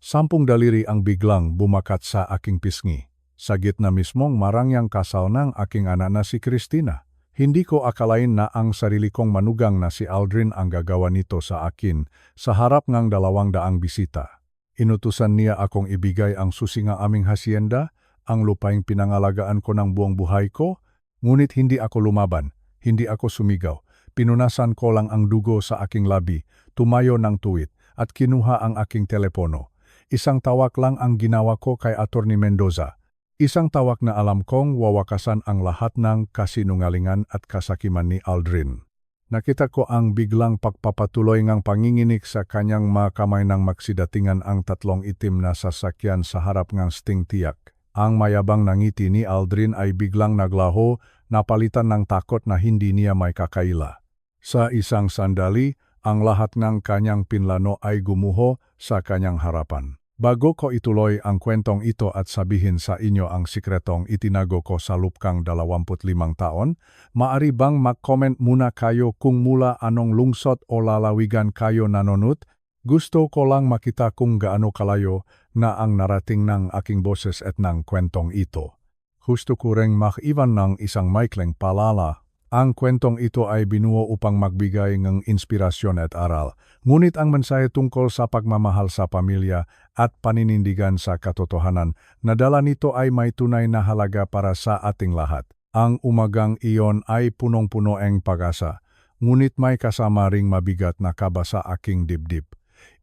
10 daliri ang biglang bumakat sa aking pisngi. Sa gitna mismong marangyang kasal ng aking anak na si Christina. Hindi ko akalain na ang sarili kong manugang na si Aldrin ang gagawa nito sa akin sa harap ng 200 bisita. Inutusan niya akong ibigay ang susi ng aming hacienda, ang lupaing pinangalagaan ko ng buong buhay ko, ngunit hindi ako lumaban, hindi ako sumigaw. Pinunasan ko lang ang dugo sa aking labi, tumayo ng tuwid, at kinuha ang aking telepono. Isang tawag lang ang ginawa ko kay Atty. Mendoza. Isang tawag na alam kong wawakasan ang lahat ng kasinungalingan at kasakiman ni Aldrin. Nakita ko ang biglang pagpapatuloy ng panginginig sa kanyang mga kamay nang magsidatingan ang 3 itim na sasakyan sa harap ng sting tiyak. Ang mayabang na ngiti ni Aldrin ay biglang naglaho, napalitan ng takot na hindi niya may kakaila. Sa isang sandali, ang lahat ng kanyang pinlano ay gumuho sa kanyang harapan. Bago ko ituloy ang kwentong ito at sabihin sa inyo ang sikretong itinago ko sa lupkang 25 taon, maari bang mag-comment muna kayo kung mula anong lungsod o lalawigan kayo nanonood? Gusto ko lang makita kung gaano kalayo na ang narating ng aking boses at ng kwentong ito. Gusto ko ring makiwan ng isang maikling paalala. Ang kwentong ito ay binuo upang magbigay ng inspirasyon at aral, ngunit ang mensahe tungkol sa pagmamahal sa pamilya at paninindigan sa katotohanan na dala nito ay may tunay na halaga para sa ating lahat. Ang umagang iyon ay punong-puno ng pag-asa, ngunit may kasama ring mabigat na kaba sa aking dibdib.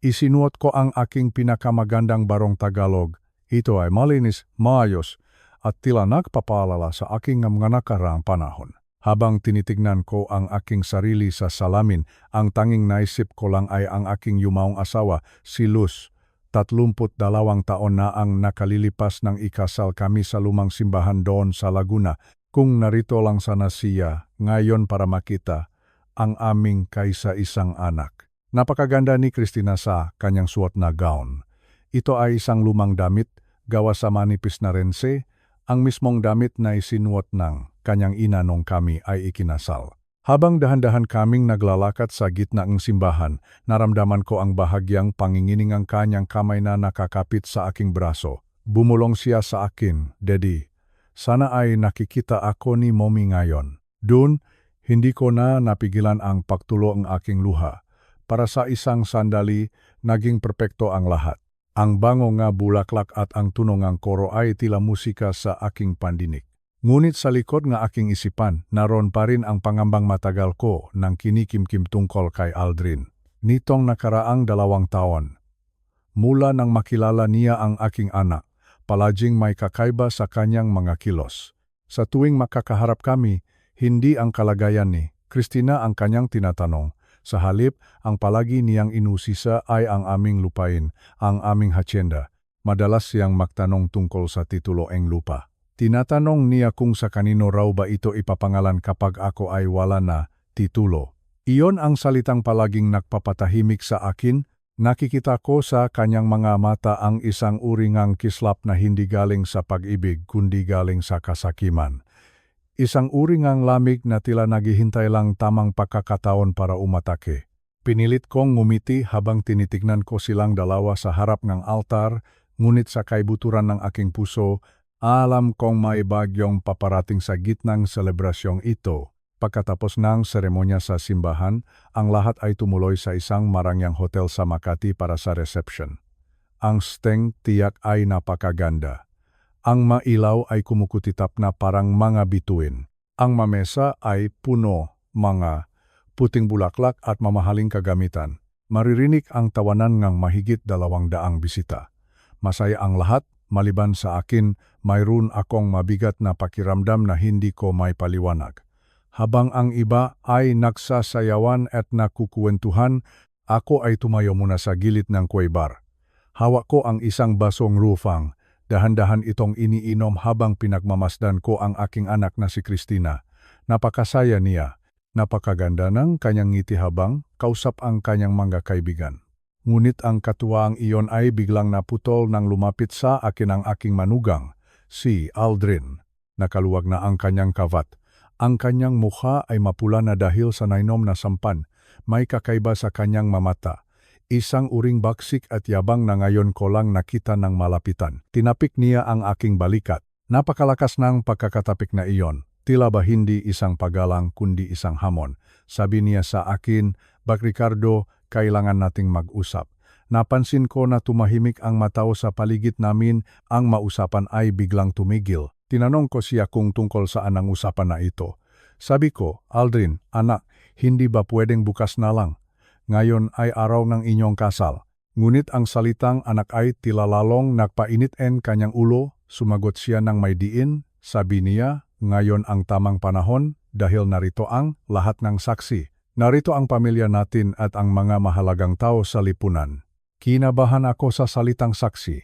Isinuot ko ang aking pinakamagandang barong Tagalog. Ito ay malinis, maayos, at tila nagpapaalala sa aking mga nakaraang panahon. Habang tinitignan ko ang aking sarili sa salamin, ang tanging naisip ko lang ay ang aking yumaong asawa, si Luz. 32 taon na ang nakalilipas ng ikasal kami sa lumang simbahan doon sa Laguna. Kung narito lang sana siya ngayon para makita ang aming kaisa-isang anak. Napakaganda ni Christina sa kanyang suot na gown. Ito ay isang lumang damit, gawa sa manipis na rense, ang mismong damit na isinuot ng kanyang ina nung kami ay ikinasal. Habang dahan-dahan kaming naglalakad sa gitna ng simbahan, naramdaman ko ang bahagyang pangingining ang kanyang kamay na nakakapit sa aking braso. Bumulong siya sa akin, "Daddy, sana ay nakikita ako ni Mommy ngayon." Doon, hindi ko na napigilan ang pagtulo ang aking luha. Para sa isang sandali, naging perpekto ang lahat. Ang bango nga bulaklak at ang tunog ng koro ay tila musika sa aking pandinig. Ngunit sa likod ng aking isipan, naroon pa rin ang pangambang matagal ko ng kinikimkim tungkol kay Aldrin. Nitong nakaraang 2 taon. Mula nang makilala niya ang aking anak, palaging may kakaiba sa kanyang mga kilos. Sa tuwing makakaharap kami, hindi ang kalagayan ni Christina ang kanyang tinatanong. Sa halip, ang palagi niyang inusisa ay ang aming lupain, ang aming hacienda. Madalas siyang magtanong tungkol sa titulo ng lupa. Tinatanong niya kung sa kanino raw ba ito ipapangalan kapag ako ay wala na titulo. Iyon ang salitang palaging nagpapatahimik sa akin. Nakikita ko sa kanyang mga mata ang isang uri ng kislap na hindi galing sa pag-ibig kundi galing sa kasakiman. Isang uri ng lamig na tila naghihintay lang tamang pagkakataon para umatake. Pinilit kong ngumiti habang tinitignan ko silang dalawa sa harap ng altar, ngunit sa kaibuturan ng aking puso, alam kong may bagyong paparating sa gitnang selebrasyong ito. Pagkatapos ng seremonya sa simbahan, ang lahat ay tumuloy sa isang marangyang hotel sa Makati para sa reception. Ang steng tiyak ay napakaganda. Ang mailaw ay kumukutitap na parang mga bituin. Ang mamesa ay puno, mga puting bulaklak at mamahaling kagamitan. Maririnig ang tawanan ng mahigit 200 bisita. Masaya ang lahat, maliban sa akin, mayroon akong mabigat na pakiramdam na hindi ko may paliwanag. Habang ang iba ay nagsasayawan at nakukuwentuhan, ako ay tumayo muna sa gilid ng kuweba. Hawak ko ang isang basong rufang. Dahan-dahan itong iniinom habang pinagmamasdan ko ang aking anak na si Christina. Napakasaya niya. Napakaganda ng kanyang ngiti habang kausap ang kanyang mga kaibigan. Ngunit ang katuwaang iyon ay biglang naputol nang lumapit sa akin ang aking manugang, si Aldrin. Nakaluwag na ang kanyang kavat. Ang kanyang mukha ay mapula na dahil sa nainom na sampan. May kakaiba sa kanyang mamata. Isang uring baksik at yabang na ngayon ko lang nakita ng malapitan. Tinapik niya ang aking balikat. Napakalakas ng pagkakatapik na iyon. Tila ba hindi isang pagalang kundi isang hamon. Sabi niya sa akin, "Bak Ricardo, kailangan nating mag-usap." Napansin ko na tumahimik ang matao sa paligid namin, ang mausapan ay biglang tumigil. Tinanong ko siya kung tungkol saan ang usapan na ito. Sabi ko, "Aldrin, anak, hindi ba pwedeng bukas na lang? Ngayon ay araw ng inyong kasal." Ngunit ang salitang anak ay tila lalong nagpainit kanyang ulo. Sumagot siya ng may diin. Sabi niya, "Ngayon ang tamang panahon dahil narito ang lahat ng saksi. Narito ang pamilya natin at ang mga mahalagang tao sa lipunan." Kinabahan ako sa salitang saksi.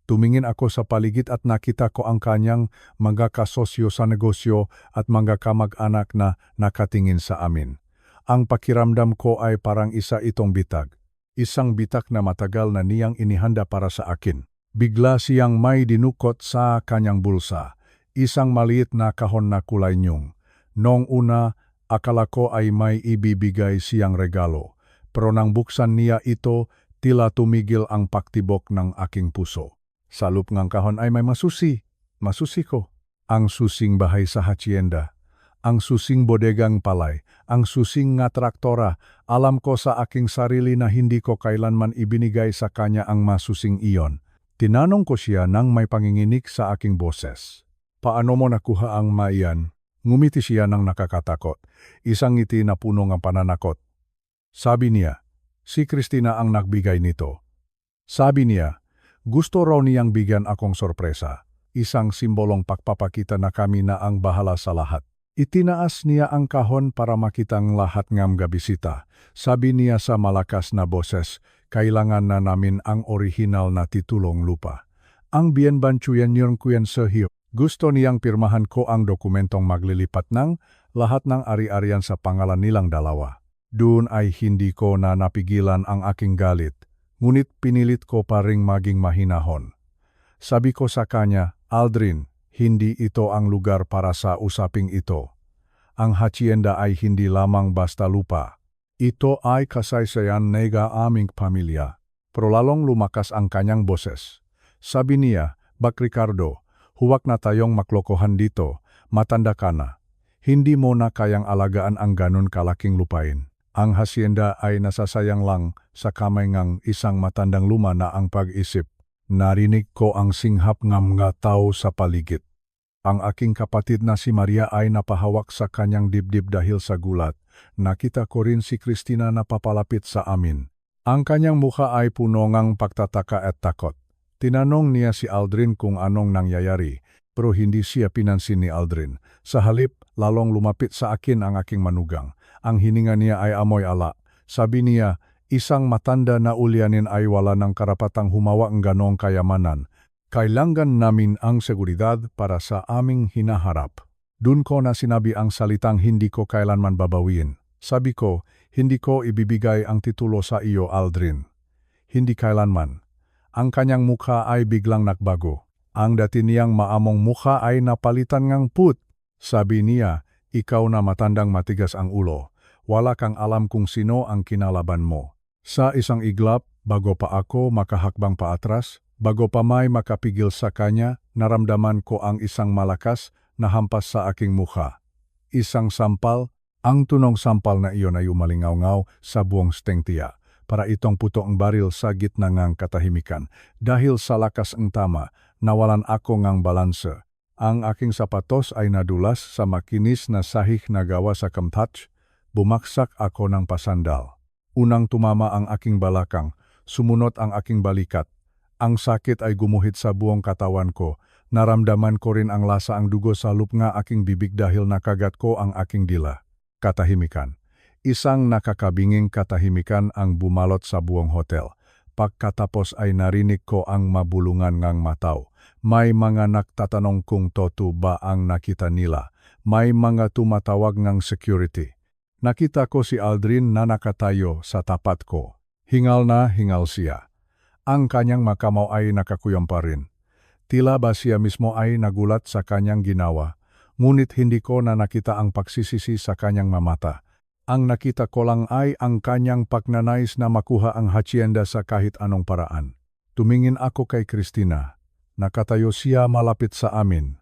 Tumingin ako sa paligid at nakita ko ang kanyang mga kasosyo sa negosyo at mga kamag-anak na nakatingin sa amin. Ang pakiramdam ko ay parang isa itong bitag. Isang bitak na matagal na niyang inihanda para sa akin. Bigla siyang may dinukot sa kanyang bulsa. Isang maliit na kahon na kulay nyung. Noong una, akala ko ay may ibibigay siyang regalo. Pero nang buksan niya ito, tila tumigil ang paktibok ng aking puso. Sa loob ng kahon ay may masusi. Masusi ko. Ang susing bahay sa hacienda. Ang susing bodegang palay. Ang susing nga traktora. Alam ko sa aking sarili na hindi ko kailanman ibinigay sa kanya ang masusing iyon. Tinanong ko siya nang may panginginig sa aking boses. "Paano mo nakuha ang maiyan?" Ngumiti siya nang nakakatakot. Isang ngiti na puno ng pananakot. Sabi niya, "Si Christina ang nagbigay nito." Sabi niya, gusto raw niyang bigyan akong sorpresa. Isang simbolong pagpapakita na kami na ang bahala sa lahat. Itinaas niya ang kahon para makitang lahat ng gabisita. Sabi niya sa malakas na boses, "Kailangan na namin ang orihinal na titulong lupa. Ang bienbanchuyan niyon kuyan sahyo." Gusto niyang pirmahan ko ang dokumentong maglilipat ng lahat ng ari-arian sa pangalan nilang dalawa. Doon ay hindi ko na napigilan ang aking galit, ngunit pinilit ko pa ring maging mahinahon. Sabi ko sa kanya, "Aldrin, hindi ito ang lugar para sa usaping ito. Ang hacienda ay hindi lamang basta lupa. Ito ay kasaysayan ng aming pamilya." Pero lalong lumakas ang kanyang boses. Sabi niya, "Bak Ricardo, huwag na tayong maklokohan dito, matanda ka na. Hindi mo na kayang alagaan ang ganun kalaking lupain. Ang hacienda ay nasasayang lang sa kamay ng isang matandang luma na ang pag-isip." Narinig ko ang singhap ng mga tao sa paligid. Ang aking kapatid na si Maria ay napahawak sa kanyang dibdib dahil sa gulat. Nakita ko rin si Christina na papalapit sa amin. Ang kanyang mukha ay puno ng pagtataka at takot. Tinanong niya si Aldrin kung anong nangyayari, pero hindi siya pinansin ni Aldrin. Sa halip, lalong lumapit sa akin ang aking manugang. Ang hininga niya ay amoy ala. Sabi niya, "Isang matanda na ulyanin ay wala ng karapatang humawa ng ganong kayamanan. Kailangan namin ang seguridad para sa aming hinaharap." Doon ko na sinabi ang salitang hindi ko kailanman babawiin. Sabi ko, "Hindi ko ibibigay ang titulo sa iyo, Aldrin. Hindi kailanman." Ang kanyang mukha ay biglang nagbago. Ang dati niyang maamong mukha ay napalitan ng put. Sabi niya, "Ikaw na matandang matigas ang ulo. Wala kang alam kung sino ang kinalaban mo." Sa isang iglap, bago pa ako makahakbang paatras, bago pa may makapigil sa kanya, naramdaman ko ang isang malakas na hampas sa aking mukha. Isang sampal, ang tunong sampal na iyon ay umalingaw-ngaw sa buong stengtiya. Para itong puto ang baril sa gitna ng katahimikan. Dahil sa lakas ng tama, nawalan ako ng balanse. Ang aking sapatos ay nadulas sa makinis na sahig na gawa sa kamtach. Bumaksak ako ng pasandal. Unang tumama ang aking balakang, sumunod ang aking balikat. Ang sakit ay gumuhit sa buong katawan ko. Naramdaman ko rin ang lasa ang dugo sa loob ng aking bibig dahil nakagat ko ang aking dila. Katahimikan. Isang nakakabinging katahimikan ang bumalot sa buong hotel. Pagkatapos ay narinig ko ang mabulungan ng mataw. May mga nagtatanong kung totoo ba ang nakita nila. May mga tumatawag ng security. Nakita ko si Aldrin na nakatayo sa tapat ko. Hingal na hingal siya. Ang kanyang makamaw ay nakakuyom pa rin. Tila ba siya mismo ay nagulat sa kanyang ginawa, ngunit hindi ko na nakita ang pagsisisi sa kanyang mamata. Ang nakita ko lang ay ang kanyang pagnanais na makuha ang hacienda sa kahit anong paraan. Tumingin ako kay Christina. Nakatayo siya malapit sa amin.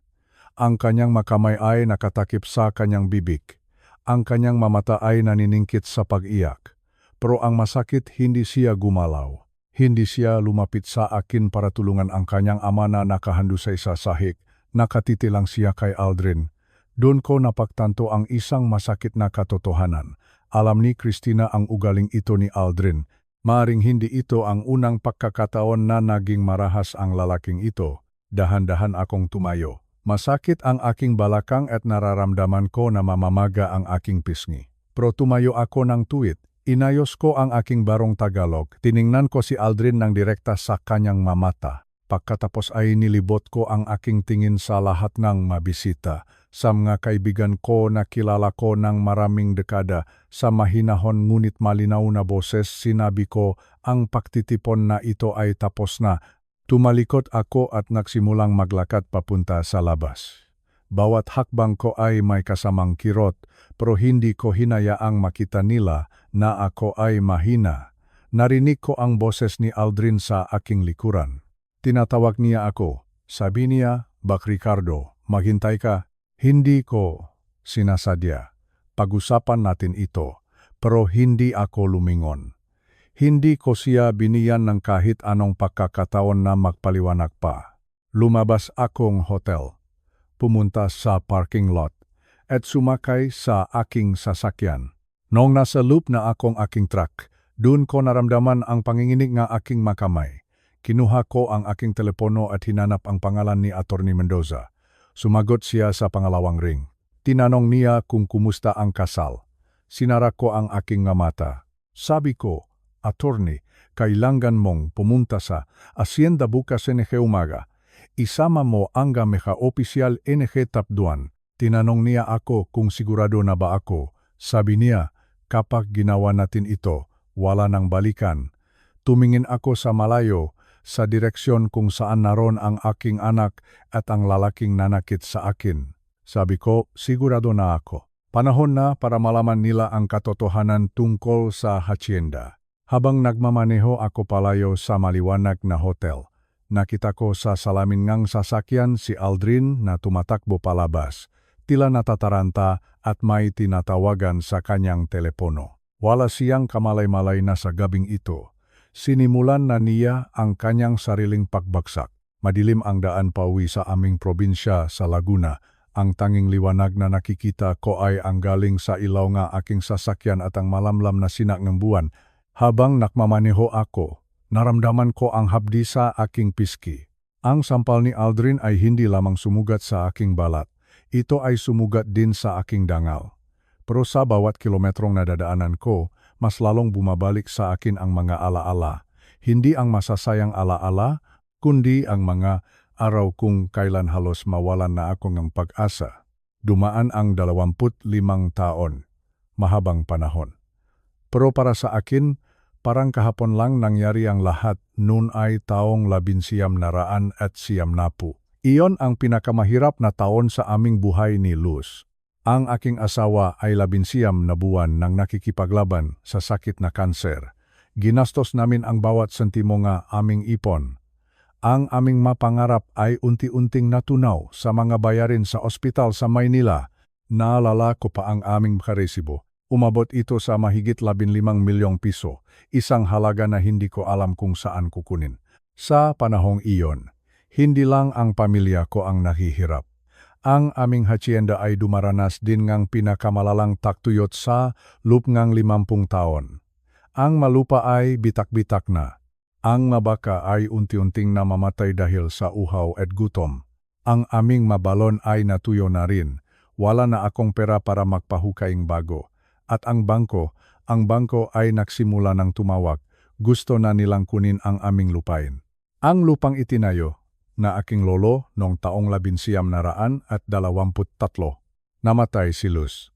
Ang kanyang makamay ay nakatakip sa kanyang bibig. Ang kanyang mamata ay naniningkit sa pag-iyak. Pero ang masakit, hindi siya gumalaw. Hindi siya lumapit sa akin para tulungan ang kanyang ama na nakahandusay sa sahig. Nakatiti lang siya kay Aldrin. Doon ko napagtanto ang isang masakit na katotohanan. Alam ni Christina ang ugaling ito ni Aldrin. Maaring hindi ito ang unang pagkakataon na naging marahas ang lalaking ito. Dahan-dahan akong tumayo. Masakit ang aking balakang at nararamdaman ko na mamamaga ang aking pisngi. Pero tumayo ako ng tuwid. Inayos ko ang aking barong Tagalog. Tiningnan ko si Aldrin ng direkta sa kanyang mamata. Pagkatapos ay nilibot ko ang aking tingin sa lahat ng mabisita. Sa mga kaibigan ko na kilala ko ng maraming dekada, sa mahinahon ngunit malinaw na boses sinabi ko ang pagtitipon na ito ay tapos na. Tumalikod ako at nagsimulang maglakad papunta sa labas. Bawat hakbang ko ay may kasamang kirot, pero hindi ko hinayaang makita nila na ako ay mahina. Narinig ko ang boses ni Aldrin sa aking likuran. Tinatawag niya ako. Sabi niya, "Bak Ricardo, maghintay ka." Hindi ko sinasadya. Pag-usapan natin ito, pero hindi ako lumingon. Hindi ko siya biniyan ng kahit anong pagkakataon na magpaliwanag pa. Lumabas akong hotel. Pumunta sa parking lot at sumakay sa aking sasakyan. Noong nasa loop na akong aking truck, doon ko naramdaman ang panginginig ng aking makamay. Kinuha ko ang aking telepono at hinanap ang pangalan ni Atty. Mendoza. Sumagot siya sa pangalawang ring. Tinanong niya kung kumusta ang kasal. Sinara ko ang aking mata. Sabi ko, "Attorney, kailangan mong pumunta sa Hacienda bukas NG umaga. Isama mo ang meka-opisyal NG Tapduan." Tinanong niya ako kung sigurado na ba ako. Sabi niya, "Kapag ginawa natin ito, wala nang balikan." Tumingin ako sa malayo, sa direksyon kung saan naroon ang aking anak at ang lalaking nanakit sa akin. Sabi ko, sigurado na ako. Panahon na para malaman nila ang katotohanan tungkol sa hacienda. Habang nagmamaneho ako palayo sa maliwanag na hotel, nakita ko sa salamin ngang sasakyan si Aldrin na tumatakbo palabas. Tila natataranta at may tinatawagan sa kanyang telepono. Wala siyang kamalay-malay na sa gabing ito. Sinimulan na niya ang kanyang sariling pagbagsak. Madilim ang daan pauwi sa aming probinsya sa Laguna. Ang tanging liwanag na nakikita ko ay ang galing sa ilaw nga aking sasakyan at ang malamlam na sinak ng buwan. Habang nakmamaneho ako, naramdaman ko ang hapdi sa aking piski. Ang sampal ni Aldrin ay hindi lamang sumugat sa aking balat. Ito ay sumugat din sa aking dangal. Pero sa bawat kilometrong nadadaanan ko, mas lalong bumabalik sa akin ang mga alaala. Hindi ang masasayang alaala, kundi ang mga araw kung kailan halos mawalan na ako ng pag-asa. Dumaan ang 25 taon, mahabang panahon. Pero para sa akin, parang kahapon lang nangyari ang lahat. Noon ay taong 1990. Iyon ang pinakamahirap na taon sa aming buhay ni Luz. Ang aking asawa ay 19 na buwan nang nakikipaglaban sa sakit na kanser. Ginastos namin ang bawat sentimo nga aming ipon. Ang aming mapangarap ay unti-unting natunaw sa mga bayarin sa ospital sa Maynila. Naalala ko pa ang aming karesibo. Umabot ito sa mahigit 15 milyong piso, isang halaga na hindi ko alam kung saan kukunin. Sa panahong iyon, hindi lang ang pamilya ko ang nahihirap. Ang aming hacienda ay dumaranas din ngang pinakamalalang taktuyot sa loob ngang 50 taon. Ang malupa ay bitak-bitak na. Ang mabaka ay unti-unting namamatay dahil sa uhaw at gutom. Ang aming mabalon ay natuyo na rin. Wala na akong pera para magpahukaing bago. At ang bangko ay nagsimula ng tumawag. Gusto na nilang kunin ang aming lupain. Ang lupang itinayo na aking lolo noong taong 1923, namatay si Luz.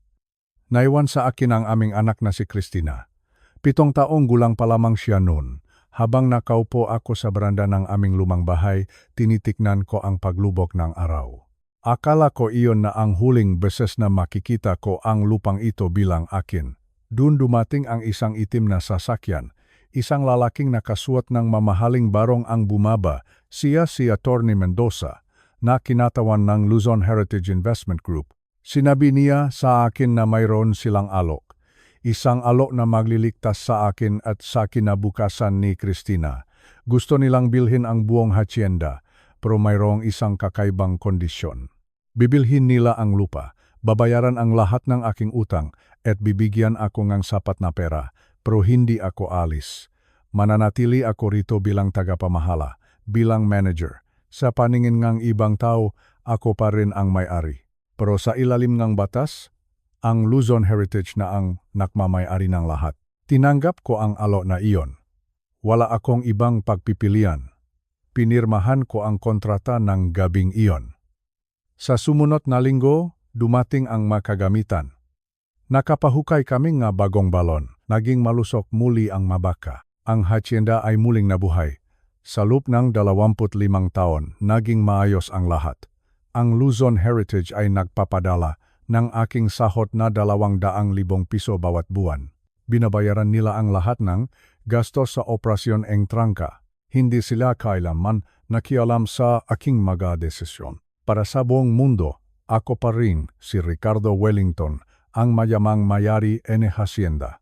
Naiwan sa akin ang aming anak na si Christina. 7 taong gulang pa lamang siya noon. Habang nakaupo ako sa beranda ng aming lumang bahay, tinitiknan ko ang paglubok ng araw. Akala ko iyon na ang huling beses na makikita ko ang lupang ito bilang akin. Doon dumating ang isang itim na sasakyan. Isang lalaking nakasuot ng mamahaling barong ang bumaba, siya si Atty. Mendoza, na kinatawan ng Luzon Heritage Investment Group. Sinabi niya sa akin na mayroon silang alok. Isang alok na magliligtas sa akin at sa kinabukasan ni Cristina. Gusto nilang bilhin ang buong hacienda, pero mayroong isang kakaibang kondisyon. Bibilhin nila ang lupa, babayaran ang lahat ng aking utang, at bibigyan ako ng sapat na pera, pero hindi ako alis. Mananatili ako rito bilang tagapamahala, bilang manager. Sa paningin ng ibang tao, ako pa rin ang may-ari. Pero sa ilalim ng batas, ang Luzon Heritage na ang nakmamay-ari ng lahat. Tinanggap ko ang alok na iyon. Wala akong ibang pagpipilian. Pinirmahan ko ang kontrata ng gabing iyon. Sa sumunod na linggo, dumating ang makagamitan. Nakapahukay kami nga bagong balon. Naging malusok muli ang mabaka. Ang hacienda ay muling nabuhay. Sa loob ng 25 taon, naging maayos ang lahat. Ang Luzon Heritage ay nagpapadala ng aking sahod na 200,000 piso bawat buwan. Binabayaran nila ang lahat ng gastos sa operasyon ng trangka. Hindi sila kailanman nakialam sa aking mga desisyon. Para sa buong mundo, ako pa rin si Ricardo Wellington, ang mayamang mayari ng hacienda.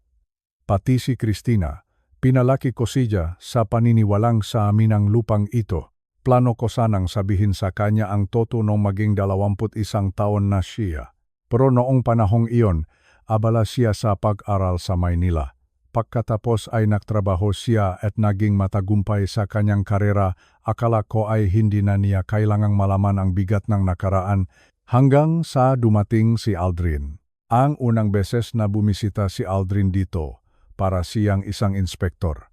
Pati si Cristina, pinalaki ko siya sa paniniwalang sa amin ang lupang ito. Plano ko sanang sabihin sa kanya ang totoo nung maging 21 taon na siya. Pero noong panahong iyon, abala siya sa pag-aral sa Maynila. Pagkatapos ay nagtrabaho siya at naging matagumpay sa kanyang karera. Akala ko ay hindi na niya kailangang malaman ang bigat ng nakaraan hanggang sa dumating si Aldrin. Ang unang beses na bumisita si Aldrin dito para siyang isang inspektor.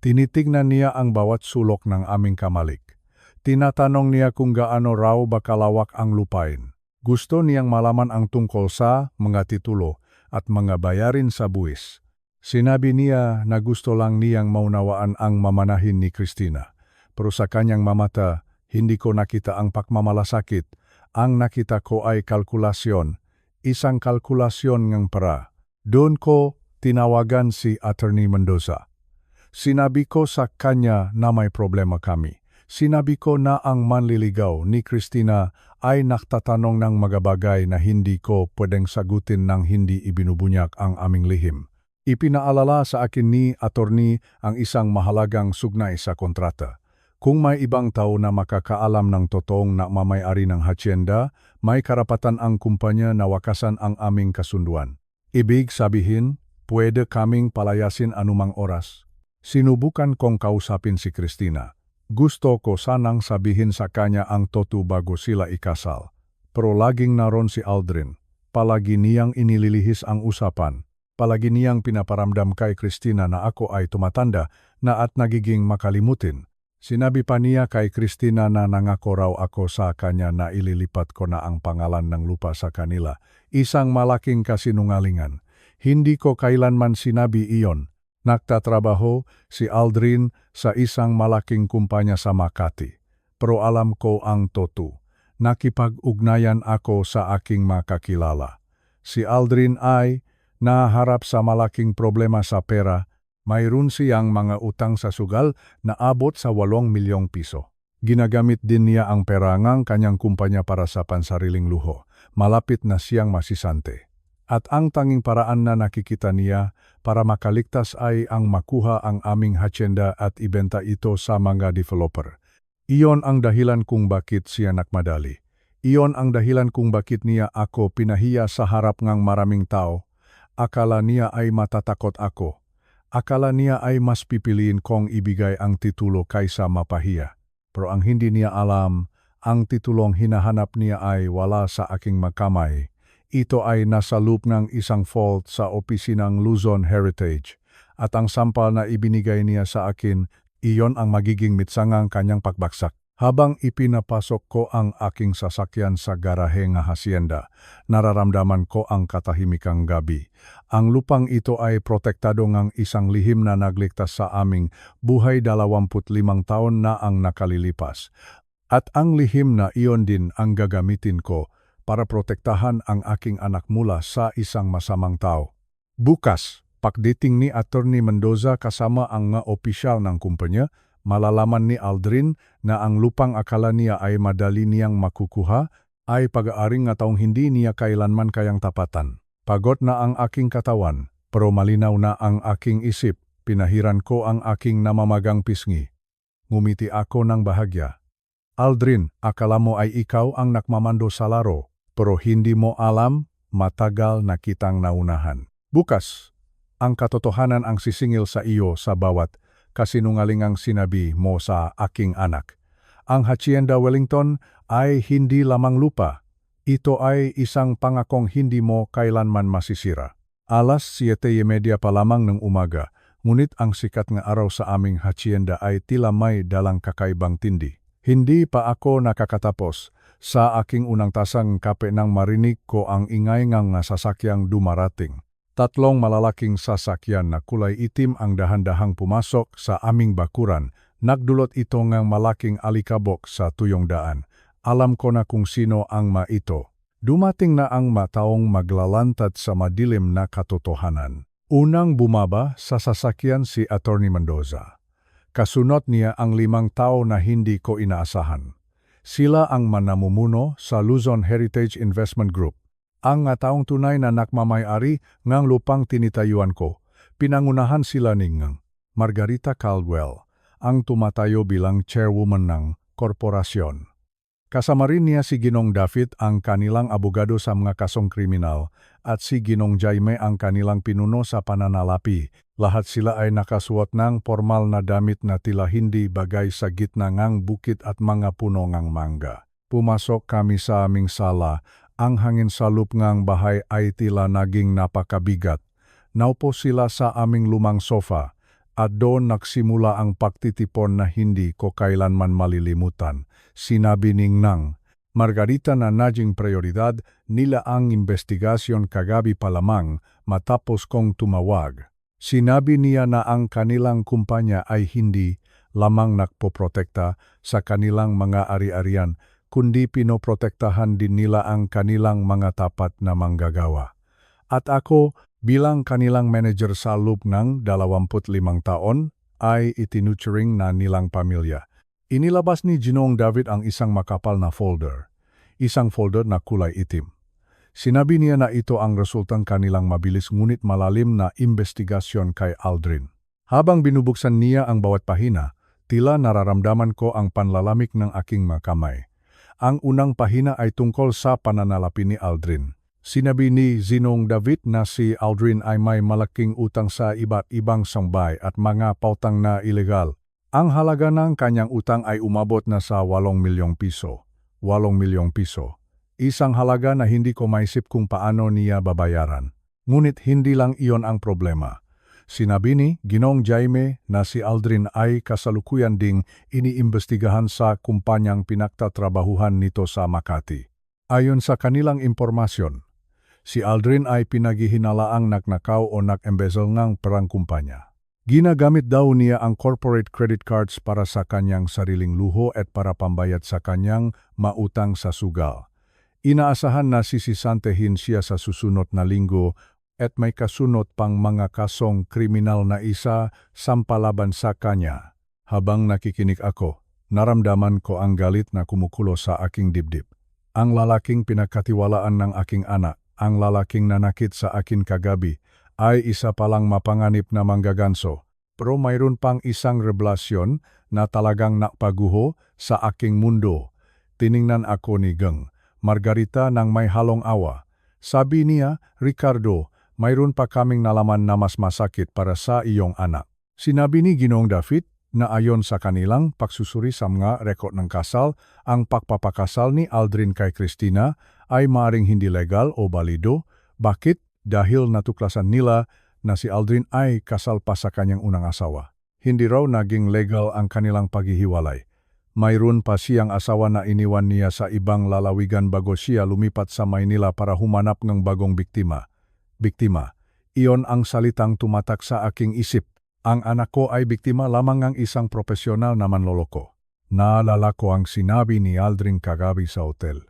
Tinitignan niya ang bawat sulok ng aming kamalik. Tinatanong niya kung gaano raw bakalawak ang lupain. Gusto niyang malaman ang tungkol sa mga titulo at mga bayarin sa buwis. Sinabi niya na gusto lang niyang maunawaan ang mamanahin ni Cristina. Pero sa kanyang mamata, hindi ko nakita ang pagmamalasakit. Ang nakita ko ay kalkulasyon. Isang kalkulasyon ng pera. Doon ko tinawagan si Atty. Mendoza. Sinabi ko sa kanya na may problema kami. Sinabi ko na ang manliligaw ni Cristina ay naktatanong ng mga bagay na hindi ko pwedeng sagutin nang hindi ibinubunyak ang aming lihim. Ipinaalala sa akin ni attorney ang isang mahalagang sugnay sa kontrata. Kung may ibang tao na makakaalam ng totoong nakmamay-ari ng hacienda, may karapatan ang kumpanya na wakasan ang aming kasunduan. Ibig sabihin, pwede kaming palayasin anumang oras. Sinubukan kong kausapin si Cristina. Gusto ko sanang sabihin sa kanya ang totoo bago sila ikasal. Pero laging naroon si Aldrin. Palagi niyang inililihis ang usapan. Palagi niyang pinaparamdam kay Cristina na ako ay tumatanda na at nagiging makalimutin. Sinabi pa niya kay Cristina na nangako raw ako sa kanya na ililipat ko na ang pangalan ng lupa sa kanila. Isang malaking kasinungalingan. Hindi ko kailanman sinabi iyon. Nagtatrabaho si Aldrin sa isang malaking kumpanya sa Makati. Pero alam ko ang totoo. Nakipag-ugnayan ako sa aking makakilala. Si Aldrin ay naharap sa malaking problema sa pera. Mayroon siyang mga utang sa sugal na abot sa 8 milyong piso. Ginagamit din niya ang pera ng kanyang kumpanya para sa pansariling luho. Malapit na siyang masisante. At ang tanging paraan na nakikita niya para makaligtas ay ang makuha ang aming hacienda at ibenta ito sa mga developer. Iyon ang dahilan kung bakit siya nakmadali. Iyon ang dahilan kung bakit niya ako pinahiya sa harap ng maraming tao. Akala niya ay matatakot ako. Akala niya ay mas pipiliin kong ibigay ang titulo kaysa mapahiya. Pero ang hindi niya alam, ang titulong hinahanap niya ay wala sa aking makamay. Ito ay nasa loob ng isang vault sa opisinang Luzon Heritage. At ang sampal na ibinigay niya sa akin, iyon ang magiging mitsangang kanyang pagbaksak. Habang ipinapasok ko ang aking sasakyan sa garahe ng hacienda, nararamdaman ko ang katahimikang gabi. Ang lupang ito ay protektado ng isang lihim na nagligtas sa aming buhay 25 taon na ang nakalilipas. At ang lihim na iyon din ang gagamitin ko para protektahan ang aking anak mula sa isang masamang tao. Bukas, pagdating ni Attorney Mendoza kasama ang mga opisyal ng kumpanya, malalaman ni Aldrin na ang lupang akala niya ay madali niyang makukuha ay pag-aaring nga taong hindi niya kailanman kayang tapatan. Pagod na ang aking katawan, pero malinaw na ang aking isip, pinahiran ko ang aking namamagang pisngi. Ngumiti ako ng bahagya. Aldrin, akala mo ay ikaw ang nakmamando sa laro, pero hindi mo alam, matagal na kitang naunahan. Bukas, ang katotohanan ang sisingil sa iyo sa bawat kasinungalingang sinabi mo sa aking anak. Ang Hacienda Wellington ay hindi lamang lupa. Ito ay isang pangakong hindi mo kailanman masisira. Alas 7:30 pa lamang ng umaga, ngunit ang sikat nga araw sa aming hacienda ay tila may dalang kakaibang tindi. Hindi pa ako nakakatapos sa aking unang tasang kape nang marinig ko ang ingay ng sasakyang dumarating. 3 malalaking sasakyan na kulay itim ang dahan-dahang pumasok sa aming bakuran. Nagdulot ito ng malaking alikabok sa tuyong daan. Alam ko na kung sino ang ito. Dumating na ang mataong maglalantad sa madilim na katotohanan. Unang bumaba sa sasakyan si Attorney Mendoza. Kasunod niya ang 5 tao na hindi ko inaasahan. Sila ang manamumuno sa Luzon Heritage Investment Group. Ang taong tunay na nakmamayari ng lupang tinitayuan ko. Pinangunahan sila ni Margarita Caldwell, ang tumatayo bilang chairwoman ng korporasyon. Kasama rin niya si Ginong David, ang kanilang abogado sa mga kasong kriminal, at si Ginong Jaime, ang kanilang pinuno sa pananalapi. Lahat sila ay nakasuot ng formal na damit na tila hindi bagay sa gitna ng bukit at mga puno ng mangga. Pumasok kami sa aming sala. Ang hangin sa loob ng bahay ay tila naging napakabigat. Naupo sila sa aming lumang sofa. At doon nagsimula ang pagtitipon na hindi ko kailanman malilimutan. Sinabi ning Margarita na naging prioridad nila ang investigasyon kagabi pa lamang matapos kong tumawag. Sinabi niya na ang kanilang kumpanya ay hindi lamang nagpoprotekta sa kanilang mga ari-arian, kundi pinoprotektahan din nila ang kanilang mga tapat na manggagawa. At ako, bilang kanilang manager sa loob ng 25 taon, ay itinuturing na nilang pamilya. Inilabas ni Ginong David ang isang makapal na folder. Isang folder na kulay itim. Sinabi niya na ito ang resultang kanilang mabilis ngunit malalim na investigasyon kay Aldrin. Habang binubuksan niya ang bawat pahina, tila nararamdaman ko ang panlalamig ng aking mga kamay. Ang unang pahina ay tungkol sa pananalapi ni Aldrin. Sinabi ni Ginong David na si Aldrin ay may malaking utang sa iba't ibang sangbay at mga pautang na ilegal. Ang halaga ng kanyang utang ay umabot na sa 8 milyong piso. 8 milyong piso. Isang halaga na hindi ko maisip kung paano niya babayaran. Ngunit hindi lang iyon ang problema. Sinabi ni Ginong Jaime na si Aldrin ay kasalukuyan ding iniimbestigahan sa kumpanyang pinagtatrabahuhan nito sa Makati. Ayon sa kanilang impormasyon, si Aldrin ay pinaghihinalaang nagnakaw o nag-embezzle ng perang kumpanya. Ginagamit daw niya ang corporate credit cards para sa kanyang sariling luho at para pambayad sa kanyang mautang sa sugal. Inaasahan na sisisantehin siya sa susunod na linggo at may kasunod pang mga kasong kriminal na isa sampalaban sa kanya. Habang nakikinig ako, naramdaman ko ang galit na kumukulo sa aking dibdib. Ang lalaking pinagkatiwalaan ng aking anak, ang lalaking nanakit sa akin kagabi, ay isa palang mapanganib na manggaganso. Pero mayroon pang isang revelasyon na talagang nakpaguho sa aking mundo. Tiningnan ako ni Margarita ng may halong awa. Sabi niya, Ricardo, mayroon pa kaming nalaman na mas masakit para sa iyong anak. Sinabi ni Ginong David na ayon sa kanilang pagsusuri sa mga rekord ng kasal, ang pagpapakasal ni Aldrin kay Christina ay maaring hindi legal o balido. Bakit? Dahil natuklasan nila na si Aldrin ay kasal pa sa kanyang unang asawa. Hindi raw naging legal ang kanilang paghihiwalay. Mayroon pa siyang asawa na iniwan niya sa ibang lalawigan bago siya lumipat sa Maynila para humanap ng bagong biktima. Biktima, iyon ang salitang tumatak sa aking isip. Ang anak ko ay biktima lamang ng isang profesional na manloloko. Naalala ko ang sinabi ni Aldrin kagabi sa hotel.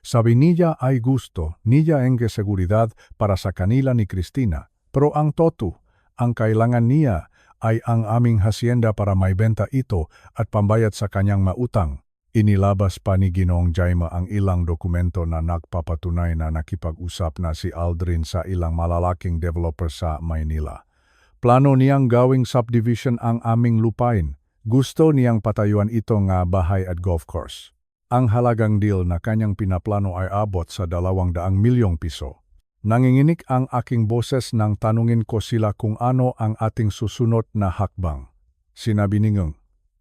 Sabi niya ay gusto niya ang seguridad para sa kanila ni Christina Pero ang ang kailangan niya ay ang aming hacienda para maibenta ito at pambayad sa kanyang mautang. Inilabas pa ni Ginoong Jaime ang ilang dokumento na nagpapatunay na nakipag-usap na si Aldrin sa ilang malalaking developer sa Maynila. Plano niyang gawing subdivision ang aming lupain. Gusto niyang patayuan ito nga bahay at golf course. Ang halagang deal na kanyang pinaplano ay abot sa 200 milyong piso. Nanginginig ang aking boses nang tanungin ko sila kung ano ang ating susunod na hakbang. Sinabi ni Ngong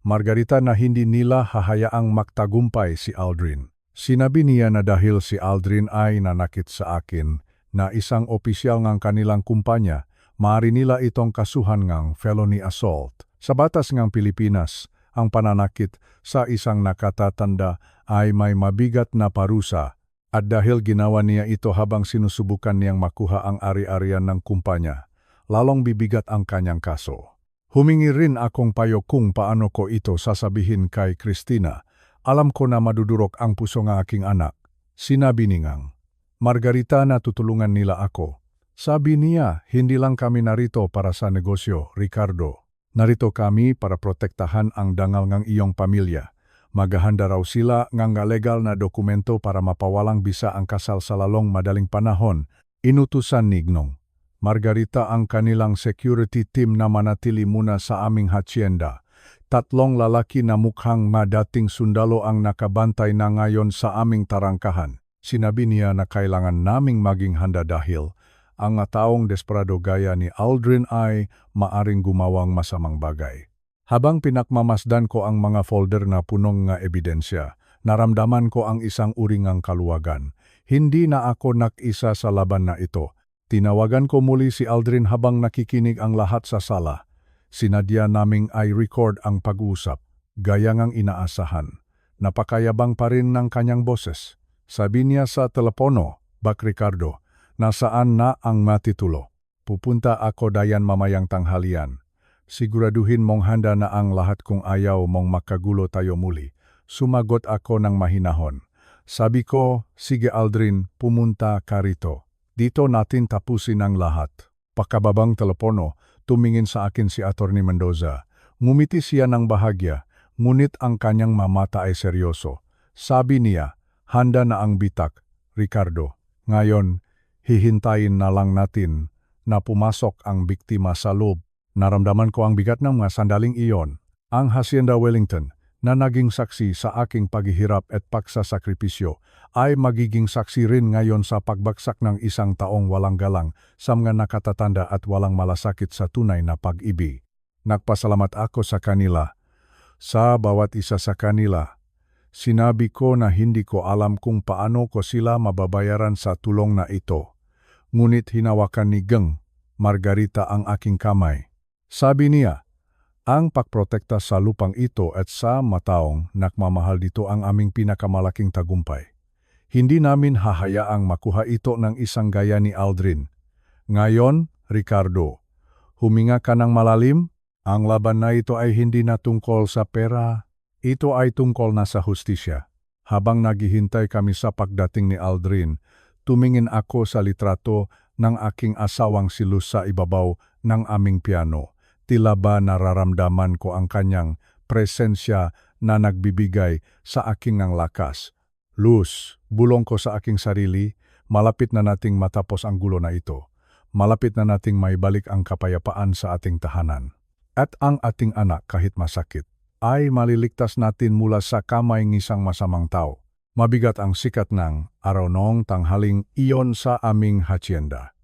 Margarita na hindi nila hahayaang magtagumpay si Aldrin. Sinabi niya na dahil si Aldrin ay nanakit sa akin na isang opisyal ng kanilang kumpanya, maaari nila itong kasuhan ng felony assault. Sa batas ng Pilipinas, ang pananakit sa isang nakatatanda ay may mabigat na parusa at dahil ginawa niya ito habang sinusubukan niyang makuha ang ari-arian ng kumpanya, lalong bibigat ang kanyang kaso. Humingi rin akong payo kung paano ko ito sasabihin kay Christina. Alam ko na madudurok ang puso ng aking anak. Sinabi ni Ngang Margarita na tutulungan nila ako. Sabi niya, hindi lang kami narito para sa negosyo, Ricardo. Narito kami para protektahan ang dangal ng iyong pamilya. Maghahanda raw sila ng legal na dokumento para mapawalang bisa ang kasal sa lalong madaling panahon. Inutusan ni Gnong Margarita ang kanilang security team na manatili muna sa aming hacienda. 3 lalaki na mukhang dating sundalo ang nakabantay na ngayon sa aming tarangkahan. Sinabi niya na kailangan naming maging handa dahil ang taong desperado gaya ni Aldrin ay maaring gumawang masamang bagay. Habang pinakmamasdan ko ang mga folder na punong nga ebidensya, naramdaman ko ang isang uringang kaluwagan. Hindi na ako nakisa sa laban na ito. Tinawagan ko muli si Aldrin habang nakikinig ang lahat sa sala. Sinadya naming i-record ang pag-uusap, gaya ngang inaasahan. Napakayabang pa rin ng kanyang boses. Sabi niya sa telepono, "Bak Ricardo, nasaan na ang matitulo? Pupunta ako dayan mamayang tanghalian. Siguraduhin mong handa na ang lahat kung ayaw mong makagulo tayo muli." Sumagot ako ng mahinahon. Sabi ko, "Sige Aldrin, pumunta ka rito. Dito natin tapusin ang lahat." Pakababang telepono, tumingin sa akin si Atty. Mendoza. Ngumiti siya ng bahagya, ngunit ang kanyang mamata ay seryoso. Sabi niya, "Handa na ang bitak, Ricardo. Ngayon, hihintayin na lang natin na pumasok ang biktima sa loob." Naramdaman ko ang bigat ng mga sandaling iyon. Ang Hacienda Wellington, na naging saksi sa aking paghihirap at pagsasakripisyo, ay magiging saksi rin ngayon sa pagbagsak ng isang taong walang galang sa mga nakatatanda at walang malasakit sa tunay na pag-ibig. Nagpasalamat ako sa kanila. Sa bawat isa sa kanila, sinabi ko na hindi ko alam kung paano ko sila mababayaran sa tulong na ito. Ngunit hinawakan ni Ngong Margarita ang aking kamay. Sabi niya, ang pagprotekta sa lupang ito at sa mataong nakmamahal dito ang aming pinakamalaking tagumpay. Hindi namin hahayaang makuha ito ng isang gaya ni Aldrin. Ngayon, Ricardo, huminga ka ng malalim. Ang laban na ito ay hindi na tungkol sa pera. Ito ay tungkol na sa hustisya. Habang naghihintay kami sa pagdating ni Aldrin, tumingin ako sa litrato ng aking asawang si Luz sa ibabaw ng aming piano. Tila ba nararamdaman ko ang kanyang presensya na nagbibigay sa aking ng lakas. "Luz," bulong ko sa aking sarili, malapit na nating matapos ang gulo na ito. Malapit na nating maibalik ang kapayapaan sa ating tahanan. At ang ating anak kahit masakit, ay maliligtas natin mula sa kamay ng isang masamang tao. Mabigat ang sikat ng araw noong tanghaling iyon sa aming hacienda.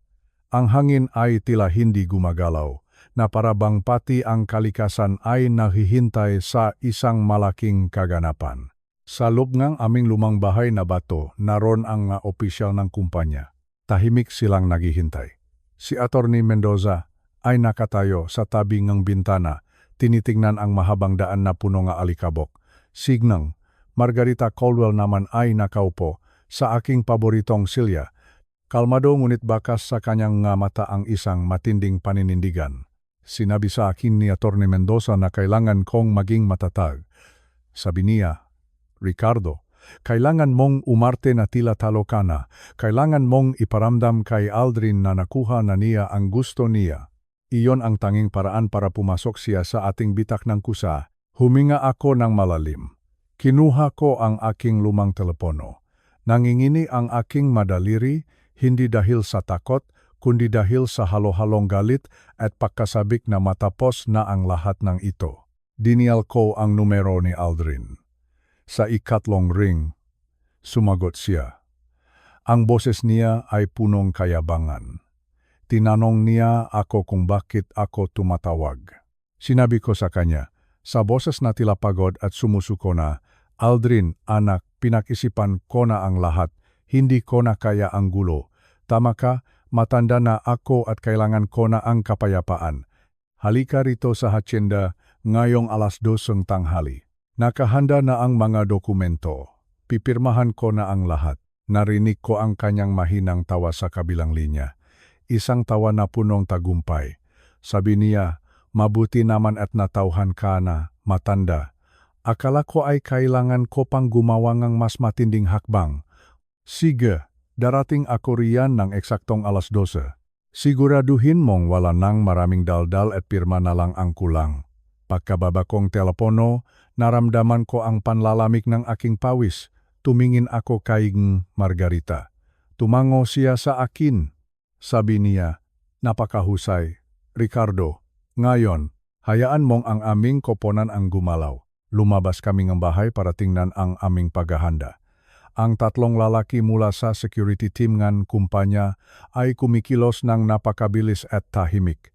Ang hangin ay tila hindi gumagalaw, na parabang pati ang kalikasan ay naghihintay sa isang malaking kaganapan. Sa loob ng aming lumang bahay na bato, naroon ang opisyal ng kumpanya. Tahimik silang naghihintay. Si Atty. Mendoza ay nakatayo sa tabi ng bintana, tinitingnan ang mahabang daan na puno ng alikabok. Si Gnong Margarita Caldwell naman ay nakaupo sa aking paboritong silya. Kalmado ngunit bakas sa kanyang mata ang isang matinding paninindigan. Sinabi sa akin ni Atty. Mendoza na kailangan kong maging matatag. Sabi niya, "Ricardo, Kailangan mong umarte na tila talo ka na. Kailangan mong iparamdam kay Aldrin na nakuha na niya ang gusto niya. Iyon ang tanging paraan para pumasok siya sa ating bitak ng kusa. Huminga ako ng malalim. Kinuha ko ang aking lumang telepono. Nangingini ang aking madaliri, hindi dahil sa takot, kundi dahil sa halo-halong galit at pagkasabik na matapos na ang lahat ng ito. Dinial ko ang numero ni Aldrin. Sa ikatlong ring, sumagot siya. Ang boses niya ay punong kayabangan. Tinanong niya ako kung bakit ako tumatawag. Sinabi ko sa kanya, sa boses na tila pagod at sumusuko na, Aldrin, anak, pinag-isipan ko na ang lahat, hindi ko na kaya ang gulo. Tama ka, matanda na ako at kailangan ko na ang kapayapaan. Halika rito sa hacienda ngayong 2:00 ng tanghali. Nakahanda na ang mga dokumento. Pipirmahan ko na ang lahat. Narinig ko ang kanyang mahinang tawa sa kabilang linya. Isang tawa na punong tagumpay. Sabi niya, mabuti naman at natauhan ka na, matanda. Akala ko ay kailangan ko pang gumawa ng mas matinding hakbang. Sige, darating ako riyan ng eksaktong 2:00. Siguraduhin mong wala nang maraming daldal at pirma na lang ang kulang. Pagkababa kong telepono, naramdaman ko ang panlalamig ng aking pawis. Tumingin ako kay Margarita. Tumango siya sa akin. Sabi niya, napakahusay. Ricardo, ngayon, hayaan mong ang aming koponan ang gumalaw. Lumabas kami ng bahay para tingnan ang aming paghahanda. Ang 3 lalaki mula sa security team ng kumpanya ay kumikilos ng napakabilis at tahimik.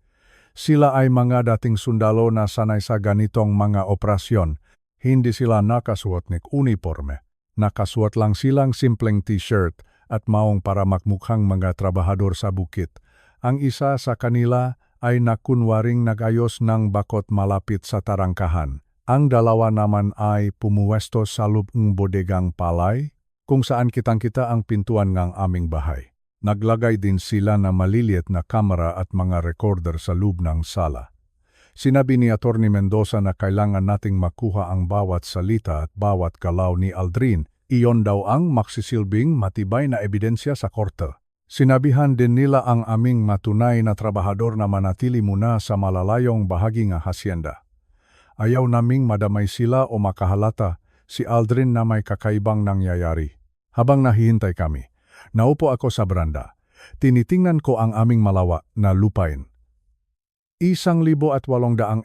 Sila ay mga dating sundalo na sanay sa ganitong mga operasyon. Hindi sila nakasuot ng uniforme. Nakasuot lang silang simpleng t-shirt at maong para magmukhang mga trabahador sa bukit. Ang isa sa kanila ay nakunwaring nagayos ng bakot malapit sa tarangkahan. Ang dalawa naman ay pumuwesto sa loob ng bodegang palay, kung saan kitang-kita ang pintuan ng aming bahay. Naglagay din sila na maliliit na kamera at mga recorder sa loob ng sala. Sinabi ni Atty. Mendoza na kailangan nating makuha ang bawat salita at bawat galaw ni Aldrin. Iyon daw ang magsisilbing matibay na ebidensya sa korte. Sinabihan din nila ang aming matunay na trabahador na manatili muna sa malalayong bahagi ng hacienda. Ayaw naming madamay sila o makahalata si Aldrin na may kakaibang nangyayari. Habang nahihintay kami, naupo ako sa beranda. Tinitingnan ko ang aming malawa na lupain. 1,800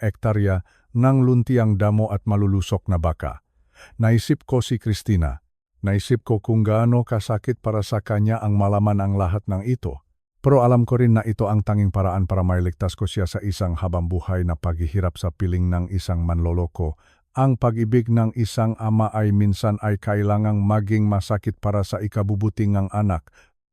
ektarya ng luntiang damo at malulusok na baka. Naisip ko si Christina. Naisip ko kung gaano kasakit para sa kanya ang malaman ang lahat ng ito. Pero alam ko rin na ito ang tanging paraan para mailigtas ko siya sa isang habambuhay na paghihirap sa piling ng isang manloloko. Ang pag-ibig ng isang ama ay minsan ay kailangang maging masakit para sa ikabubuti ng anak.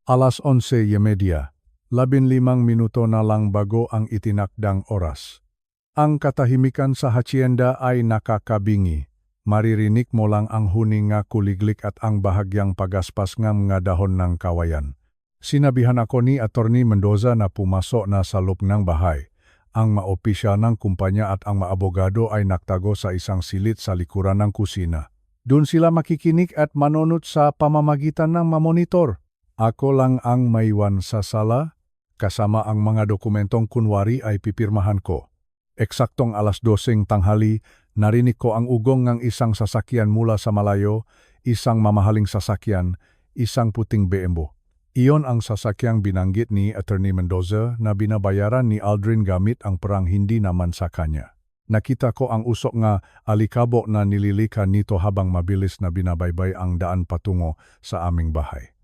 11:30, 15 minuto na lang bago ang itinakdang oras. Ang katahimikan sa hacienda ay nakakabingi. Maririnig mo lang ang huning nga kuliglik at ang bahagyang pagaspas ng mga dahon ng kawayan. Sinabihan ako ni Atty. Mendoza na pumasok na sa loob ng bahay. Ang maopisyal ng kumpanya at ang maabogado ay naktago sa isang silid sa likuran ng kusina. Doon sila makikinig at manunod sa pamamagitan ng mamonitor. Ako lang ang maiwan sa sala, kasama ang mga dokumentong kunwari ay pipirmahan ko. Eksaktong 2:00 tanghali, narinig ko ang ugong ng isang sasakyan mula sa malayo, isang mamahaling sasakyan, isang puting BMW. Iyon ang sasakyang binanggit ni Atty. Mendoza na binabayaran ni Aldrin gamit ang perang hindi naman sa kanya. Nakita ko ang usok nga alikabok na nililika nito habang mabilis na binabaybay ang daan patungo sa aming bahay.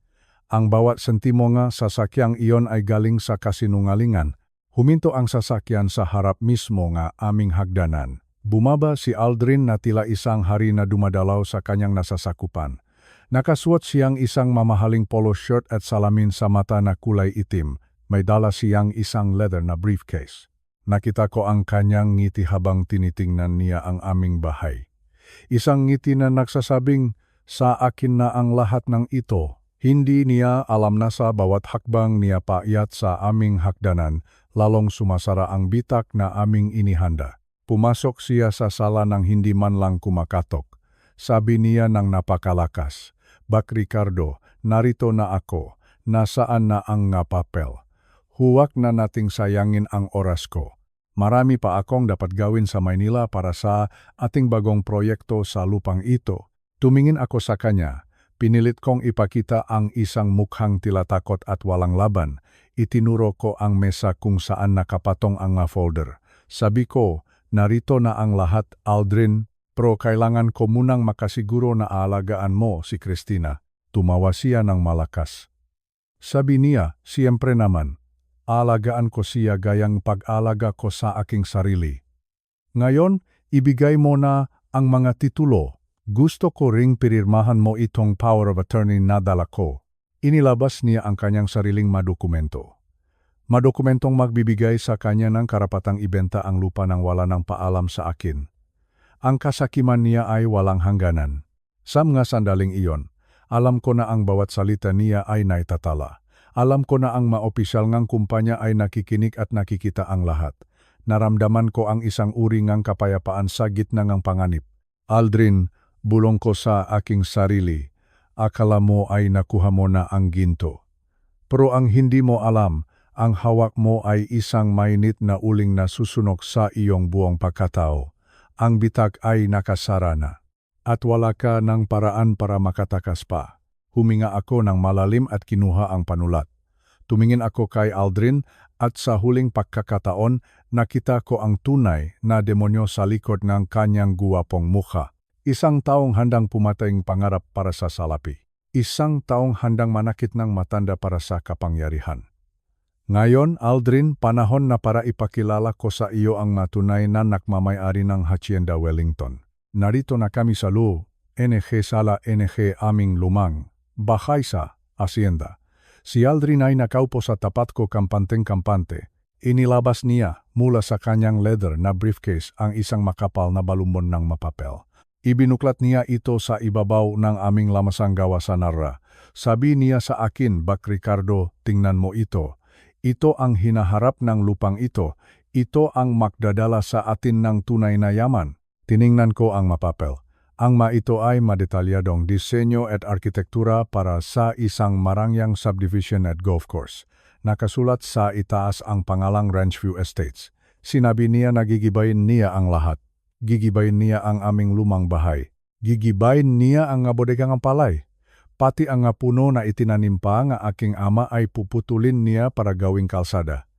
Ang bawat sentimo nga sasakyang iyon ay galing sa kasinungalingan. Huminto ang sasakyan sa harap mismo nga aming hagdanan. Bumaba si Aldrin na tila isang hari na dumadalaw sa kanyang nasasakupan. Nakasuot siyang isang mamahaling polo shirt at salamin sa mata na kulay itim. May dala siyang isang leather na briefcase. Nakita ko ang kanyang ngiti habang tinitingnan niya ang aming bahay. Isang ngiti na nagsasabing, sa akin na ang lahat ng ito. Hindi niya alam na sa bawat hakbang niya paakyat sa aming hagdanan, lalong sumasara ang bitak na aming inihanda. Pumasok siya sa sala ng hindi man lang kumakatok. Sabi niya ng napakalakas, "Bak Ricardo, narito na ako. Nasaan na ang nga papel? Huwag na nating sayangin ang oras ko. Marami pa akong dapat gawin sa Maynila para sa ating bagong proyekto sa lupang ito." Tumingin ako sa kanya. Pinilit kong ipakita ang isang mukhang tila takot at walang laban. Itinuro ko ang mesa kung saan nakapatong ang nga folder. Sabi ko, "Narito na ang lahat, Aldrin, pero kailangan ko munang makasiguro na aalagaan mo si Christina." Tumawa siya ng malakas. Sabi niya, "Siyempre naman, aalagaan ko siya gayang pag-alaga ko sa aking sarili. Ngayon, ibigay mo na ang mga titulo. Gusto ko ring pirmahan mo itong power of attorney na dala ko." Inilabas niya ang kanyang sariling madokumento. Madokumentong magbibigay sa kanya ng karapatang ibenta ang lupa nang wala ng paalam sa akin. Ang kasakiman niya ay walang hangganan. Sa mga sandaling iyon, alam ko na ang bawat salita niya ay naitatala. Alam ko na ang maopisyal ngang kumpanya ay nakikinig at nakikita ang lahat. Naramdaman ko ang isang uri ngang kapayapaan sa gitna ng panganib. "Aldrin," bulong ko sa aking sarili, "akala mo ay nakuha mo na ang ginto. Pero ang hindi mo alam, ang hawak mo ay isang mainit na uling na susunok sa iyong buong pagkatao. Ang bitak ay nakasara na. At wala ka ng paraan para makatakas pa." Huminga ako ng malalim at kinuha ang panulat. Tumingin ako kay Aldrin at sa huling pagkakataon nakita ko ang tunay na demonyo sa likod ng kanyang guwapong mukha. Isang taong handang pumatayng pangarap para sa salapi. Isang taong handang manakit ng matanda para sa kapangyarihan. "Ngayon, Aldrin, panahon na para ipakilala ko sa iyo ang matunay na nakmamayari ng Hacienda Wellington. Narito na kami sa NG Sala NG aming lumang bahay sa Hacienda." Si Aldrin ay nakaupo sa tapat ko kampanteng-kampante. Inilabas niya mula sa kanyang leather na briefcase ang isang makapal na balumbon ng mapapel. Ibinuklat niya ito sa ibabaw ng aming lamasang gawa sa Narra. Sabi niya sa akin, "Bak Ricardo, tingnan mo ito. Ito ang hinaharap ng lupang ito. Ito ang magdadala sa atin ng tunay na yaman." Tiningnan ko ang mapapel. Ang ito ay madetalyadong disenyo at arkitektura para sa isang marangyang subdivision at golf course. Nakasulat sa itaas ang pangalang Ranchview Estates. Sinabi niya na gigibayin niya ang lahat. Gigibayin niya ang aming lumang bahay. Gigibayin niya ang bodega ng palay. Pati ang puno na itinanim pa nga aking ama ay puputulin niya para gawing kalsada.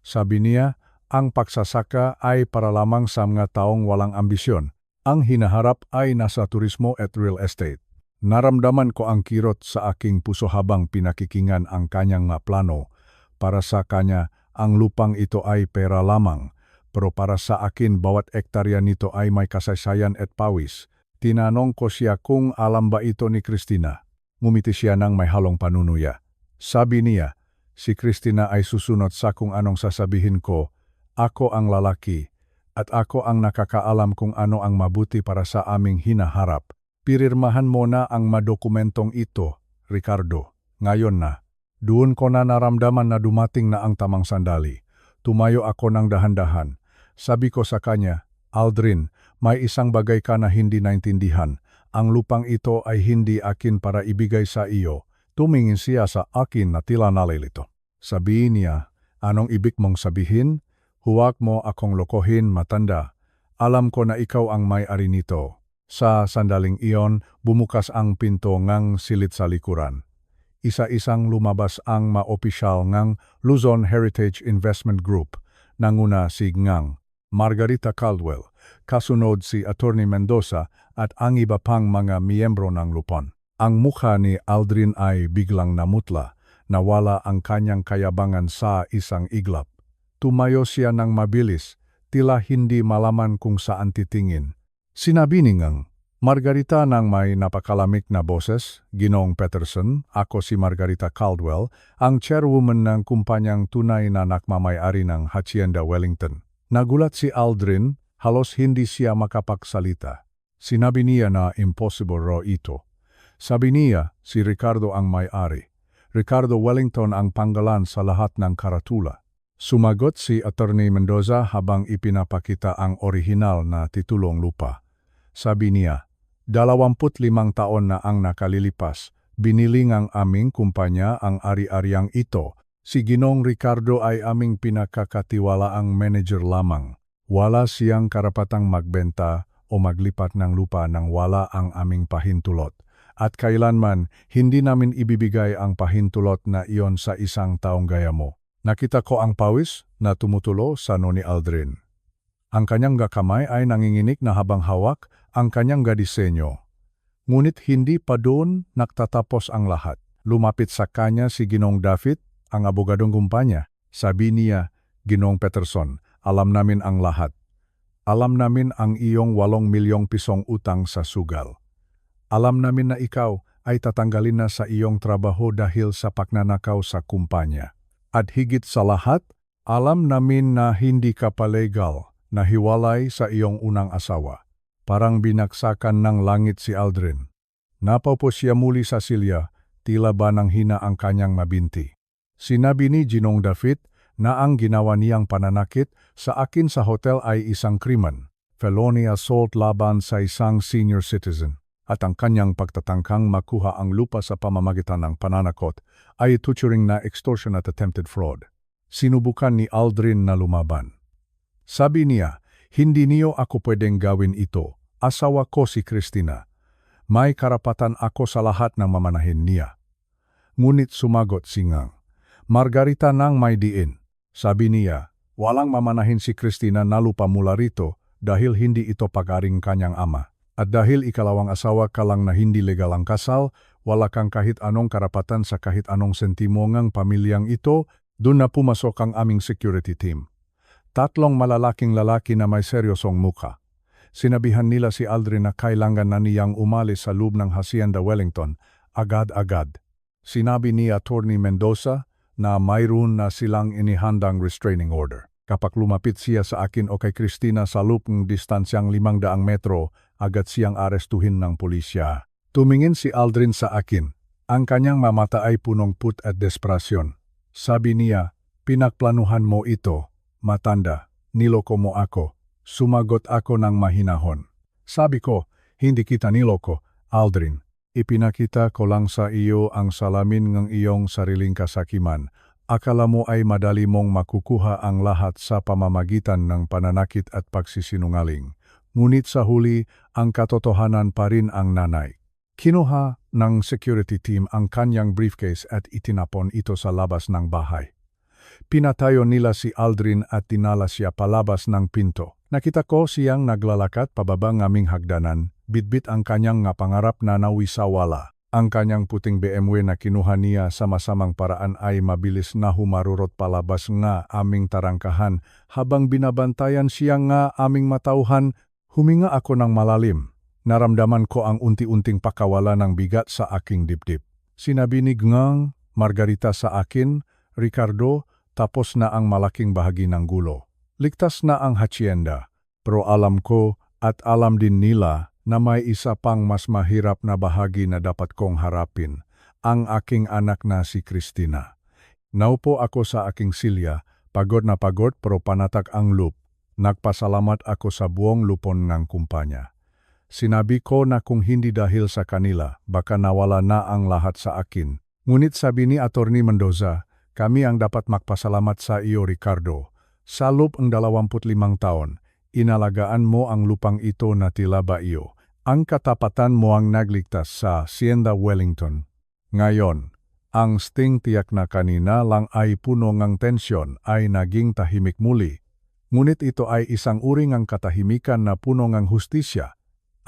Sabi niya, ang pagsasaka ay para lamang sa mga taong walang ambisyon. Ang hinaharap ay nasa turismo at real estate. Naramdaman ko ang kirot sa aking puso habang pinakikingan ang kanyang plano. Para sa kanya, ang lupang ito ay pera lamang. Pero para sa akin, bawat ektarya nito ay may kasaysayan at pawis. Tinanong ko siya kung alam ba ito ni Christina. Ngumiti siya ng may halong panunuya. Sabi niya, "Si Christina ay susunod sa kung anong sasabihin ko. Ako ang lalaki, at ako ang nakakaalam kung ano ang mabuti para sa aming hinaharap. Pirmahan mo na ang madokumentong ito, Ricardo. Ngayon na." Doon ko na naramdaman na dumating na ang tamang sandali. Tumayo ako ng dahan-dahan. Sabi ko sa kanya, "Aldrin, may isang bagay ka na hindi naintindihan. Ang lupang ito ay hindi akin para ibigay sa iyo." Tumingin siya sa akin na tila nalilito. Sabihin niya, "Anong ibig mong sabihin? Huwag mo akong lokohin, matanda. Alam ko na ikaw ang may-ari nito." Sa sandaling iyon, bumukas ang pinto ngang silid sa likuran. Isa-isang lumabas ang maopisyal ngang Luzon Heritage Investment Group. Nanguna si ngang Margarita Caldwell, kasunod si Attorney Mendoza at ang iba pang mga miyembro ng lupon. Ang mukha ni Aldrin ay biglang namutla, nawala ang kanyang kayabangan sa isang iglap. Tumayo siya ng mabilis, tila hindi malaman kung saan titingin. Sinabi ni ngang Margarita ng may napakalamig na boses, "Ginoong Peterson, ako si Margarita Caldwell, ang chairwoman ng kumpanyang tunay na nakmamayari ng Hacienda Wellington." Nagulat si Aldrin, halos hindi siya makapagsalita. Sinabi niya na impossible raw ito. Sabi niya, si Ricardo ang may-ari. Ricardo Wellington ang panggalan sa lahat ng karatula. Sumagot si Attorney Mendoza habang ipinapakita ang orihinal na titulong lupa. Sabi niya, 25 taon na ang nakalilipas, binili ng aming kumpanya ang ari-ariang ito. Si Ginong Ricardo ay aming pinakakatiwalaang manager lamang. Wala siyang karapatang magbenta o maglipat ng lupa nang wala ang aming pahintulot. At kailanman, hindi namin ibibigay ang pahintulot na iyon sa isang taong gaya mo. Nakita ko ang pawis na tumutulo sa noo ni Aldrin. Ang kanyang kamay ay nanginginig na habang hawak ang kanyang disenyo. Ngunit hindi pa doon nagtatapos ang lahat. Lumapit sa kanya si Ginong David, ang abogadong kumpanya. Sabi niya, Ginong Peterson, alam namin ang lahat. Alam namin ang iyong 8 milyong pisong utang sa sugal. Alam namin na ikaw ay tatanggalin na sa iyong trabaho dahil sa pagnanakaw sa kumpanya. At higit sa lahat, alam namin na hindi ka pa legal na hiwalay sa iyong unang asawa. Parang binaksakan ng langit si Aldrin. Napaupo siya muli sa silya, tila ba nang hina ang kanyang mabinti. Sinabi ni Ginong David na ang ginawa niyang pananakit sa akin sa hotel ay isang krimen, felony assault laban sa isang senior citizen, at ang kanyang pagtatangkang makuha ang lupa sa pamamagitan ng pananakot ay tuturing na extortion at attempted fraud. Sinubukan ni Aldrin na lumaban. Sabi niya, hindi niyo ako pwedeng gawin ito. Asawa ko si Christina. May karapatan ako sa lahat ng mamanahin niya. Ngunit sumagot si Ngang. Margarita nang may diin. Sabi niya, walang mamanahin si Christina na lupa mula rito dahil hindi ito pag-aring kanyang ama. At dahil ikalawang asawa ka lang na hindi legal ang kasal, wala kang kahit anong karapatan sa kahit anong sentimo ngang pamilyang ito, doon na pumasok ang aming security team. 3 malalaking lalaki na may seryosong muka. Sinabihan nila si Aldrin na kailangan na niyang umalis sa loob ng Hacienda Wellington, agad-agad. Sinabi ni Attorney Mendoza na mayroon na silang inihandang restraining order. Kapag lumapit siya sa akin o kay Christina sa loob ng distansyang 500 metro, agad siyang arestuhin ng pulisya. Tumingin si Aldrin sa akin. Ang kanyang mamata ay punong put at desperasyon. Sabi niya, pinagplanuhan mo ito, matanda, niloko mo ako. Sumagot ako ng mahinahon. Sabi ko, hindi kita niloko, Aldrin. Ipinakita ko lang sa iyo ang salamin ng iyong sariling kasakiman. Akala mo ay madali mong makukuha ang lahat sa pamamagitan ng pananakit at pagsisinungaling. Ngunit sa huli, ang katotohanan pa rin ang nanay. Kinuha ng security team ang kanyang briefcase at itinapon ito sa labas ng bahay. Pinatayo nila si Aldrin at dinala siya palabas ng pinto. Nakita ko siyang naglalakad pababa ng aming hagdanan, bitbit ang kanyang pangarap na nawisawala. Ang kanyang puting BMW na kinuha niya sa masamang paraan ay mabilis na humarurot palabas nga aming tarangkahan. Habang binabantayan siya nga aming matauhan, huminga ako ng malalim. Naramdaman ko ang unti-unting pakawala ng bigat sa aking dibdib. Sinabi ni Ngang Margarita sa akin, Ricardo, tapos na ang malaking bahagi ng gulo. Ligtas na ang hacienda, pero alam ko at alam din nila na may isa pang mas mahirap na bahagi na dapat kong harapin, ang aking anak na si Christina. Naupo ako sa aking silya, pagod na pagod pero panatag ang loop. Nagpasalamat ako sa buong lupon ng kumpanya. Sinabi ko na kung hindi dahil sa kanila, baka nawala na ang lahat sa akin. Ngunit sabi ni Attorney Mendoza, kami ang dapat magpasalamat sa iyo, Ricardo. Sa loob ng 25 taon, inalagaan mo ang lupang ito na tila ba iyo. Ang katapatan mo ang nagligtas sa Hacienda Wellington. Ngayon, ang sting tiyak na kanina lang ay puno ng tensyon ay naging tahimik muli. Ngunit ito ay isang uri ng katahimikan na puno ng hustisya.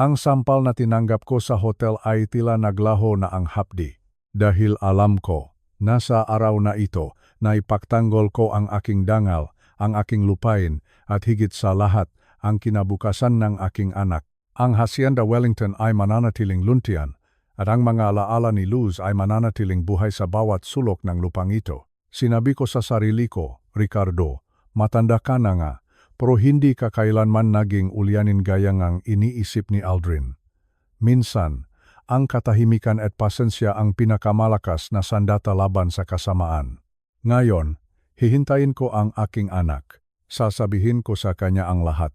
Ang sampal na tinanggap ko sa hotel ay tila naglaho na ang hapdi. Dahil alam ko, nasa araw na ito, na ipagtanggol ko ang aking dangal, ang aking lupain, at higit sa lahat, ang kinabukasan ng aking anak. Ang Hacienda Wellington ay mananatiling luntian, at ang mga alaala ni Luz ay mananatiling buhay sa bawat sulok ng lupang ito. Sinabi ko sa sarili ko, Ricardo, matanda ka na nga, pero hindi ka kailanman naging ulyanin gaya ngang iniisip ni Aldrin. Minsan, ang katahimikan at pasensya ang pinakamalakas na sandata laban sa kasamaan. Ngayon, hihintayin ko ang aking anak. Sasabihin ko sa kanya ang lahat.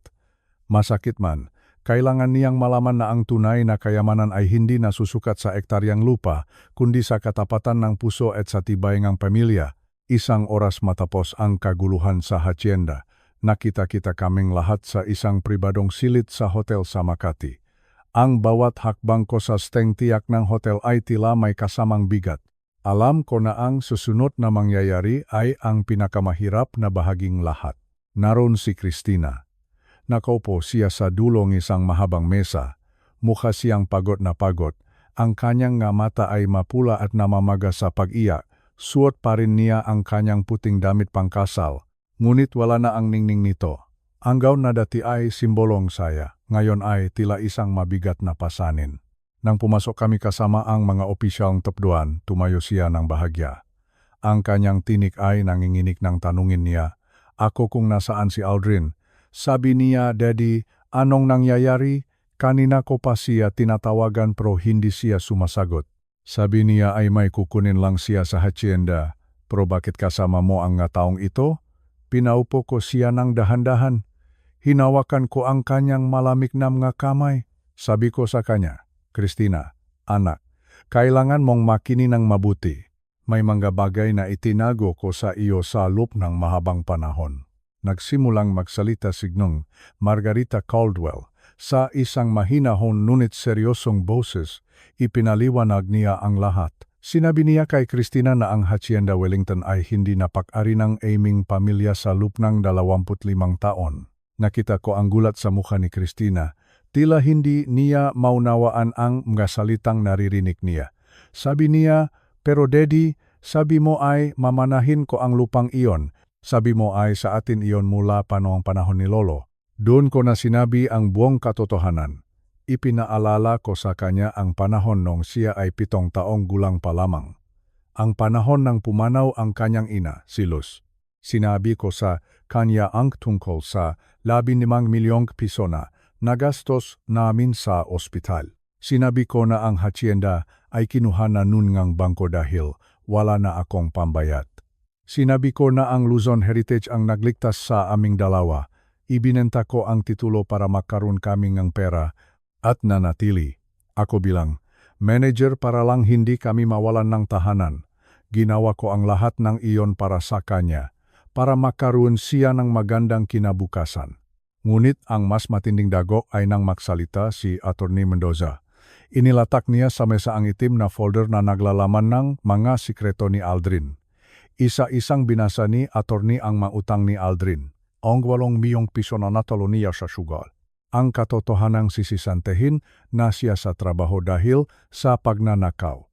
Masakit man, Kailangan niyang malaman na ang tunay na kayamanan ay hindi nasusukat sa ektaryang lupa, kundi sa katapatan ng puso at sa tibay ng pamilya. Isang oras matapos ang kaguluhan sa hacienda, nakita-kita kaming lahat sa isang pribadong silid sa hotel sa Makati. Ang bawat hakbang ko sa steng tiyak ng hotel ay tila may kasamang bigat. Alam ko na ang susunod na mangyayari ay ang pinakamahirap na bahaging lahat. Naroon si Christina. Nakaupo siya sa dulong isang mahabang mesa. Mukha siyang pagod na pagod. Ang kanyang nga mata ay mapula at namamaga sa pag-iyak. Suot pa rin niya ang kanyang puting damit pangkasal. Ngunit wala na ang ningning nito. Ang gown na dati ay simbolong saya. Ngayon ay tila isang mabigat na pasanin. Nang pumasok kami kasama ang mga opisyong tupduan, tumayo siya ng bahagya. Ang kanyang tinik ay nanginginig ng tanungin niya, "Ako kung nasaan si Aldrin?" Sabi niya, "Daddy, anong nangyayari?" Kanina ko pa siya tinatawagan pero hindi siya sumasagot. Sabi niya ay may kukunin lang siya sa hacienda. Pero bakit kasama mo ang taong ito? Pinaupo ko siya ng dahan-dahan. Hinawakan ko ang kanyang malamig na mga kamay. Sabi ko sa kanya, "Christina, anak, kailangan mong makini ng mabuti. May mga bagay na itinago ko sa iyo sa loob ng mahabang panahon." Nagsimulang magsalita signong Margarita Caldwell. Sa isang mahinahon ngunit seryosong boses, ipinaliwanag niya ang lahat. Sinabi niya kay Christina na ang Hacienda Wellington ay hindi napag-ari ng aming pamilya sa loob ng 25 taon. Nakita ko ang gulat sa mukha ni Christina. Tila hindi niya maunawaan ang mga salitang naririnig niya. Sabi niya, "Pero Daddy, sabi mo ay mamanahin ko ang lupang iyon. Sabi mo ay sa atin iyon mula pa noong panahon ni Lolo." Doon ko na sinabi ang buong katotohanan. Ipinaalala ko sa kanya ang panahon nung siya ay 7 taong gulang pa lamang. Ang panahon nang pumanaw ang kanyang ina, si Luz. Sinabi ko sa kanya ang tungkol sa 15 milyong piso na nagastos namin sa ospital. Sinabi ko na ang hacienda ay kinuha na nun ngang bangko dahil wala na akong pambayad. Sinabi ko na ang Luzon Heritage ang nagligtas sa aming dalawa. Ibinenta ko ang titulo para makaroon kami ng pera at nanatili. Ako bilang manager para lang hindi kami mawalan ng tahanan. Ginawa ko ang lahat ng iyon para sa kanya, para makaroon siya ng magandang kinabukasan. Ngunit ang mas matinding dagok ay nang magsalita si Atty. Mendoza. Inilatak niya sa mesa ang itim na folder na naglalaman ng mga sikreto ni Aldrin. Isa-isang binasa ni Atty. ang mautang ni Aldrin. Ang 8 milyong piso na natalo niya sa sugal. Ang katotohanang sisisantehin na siya sa trabaho dahil sa pagnanakaw.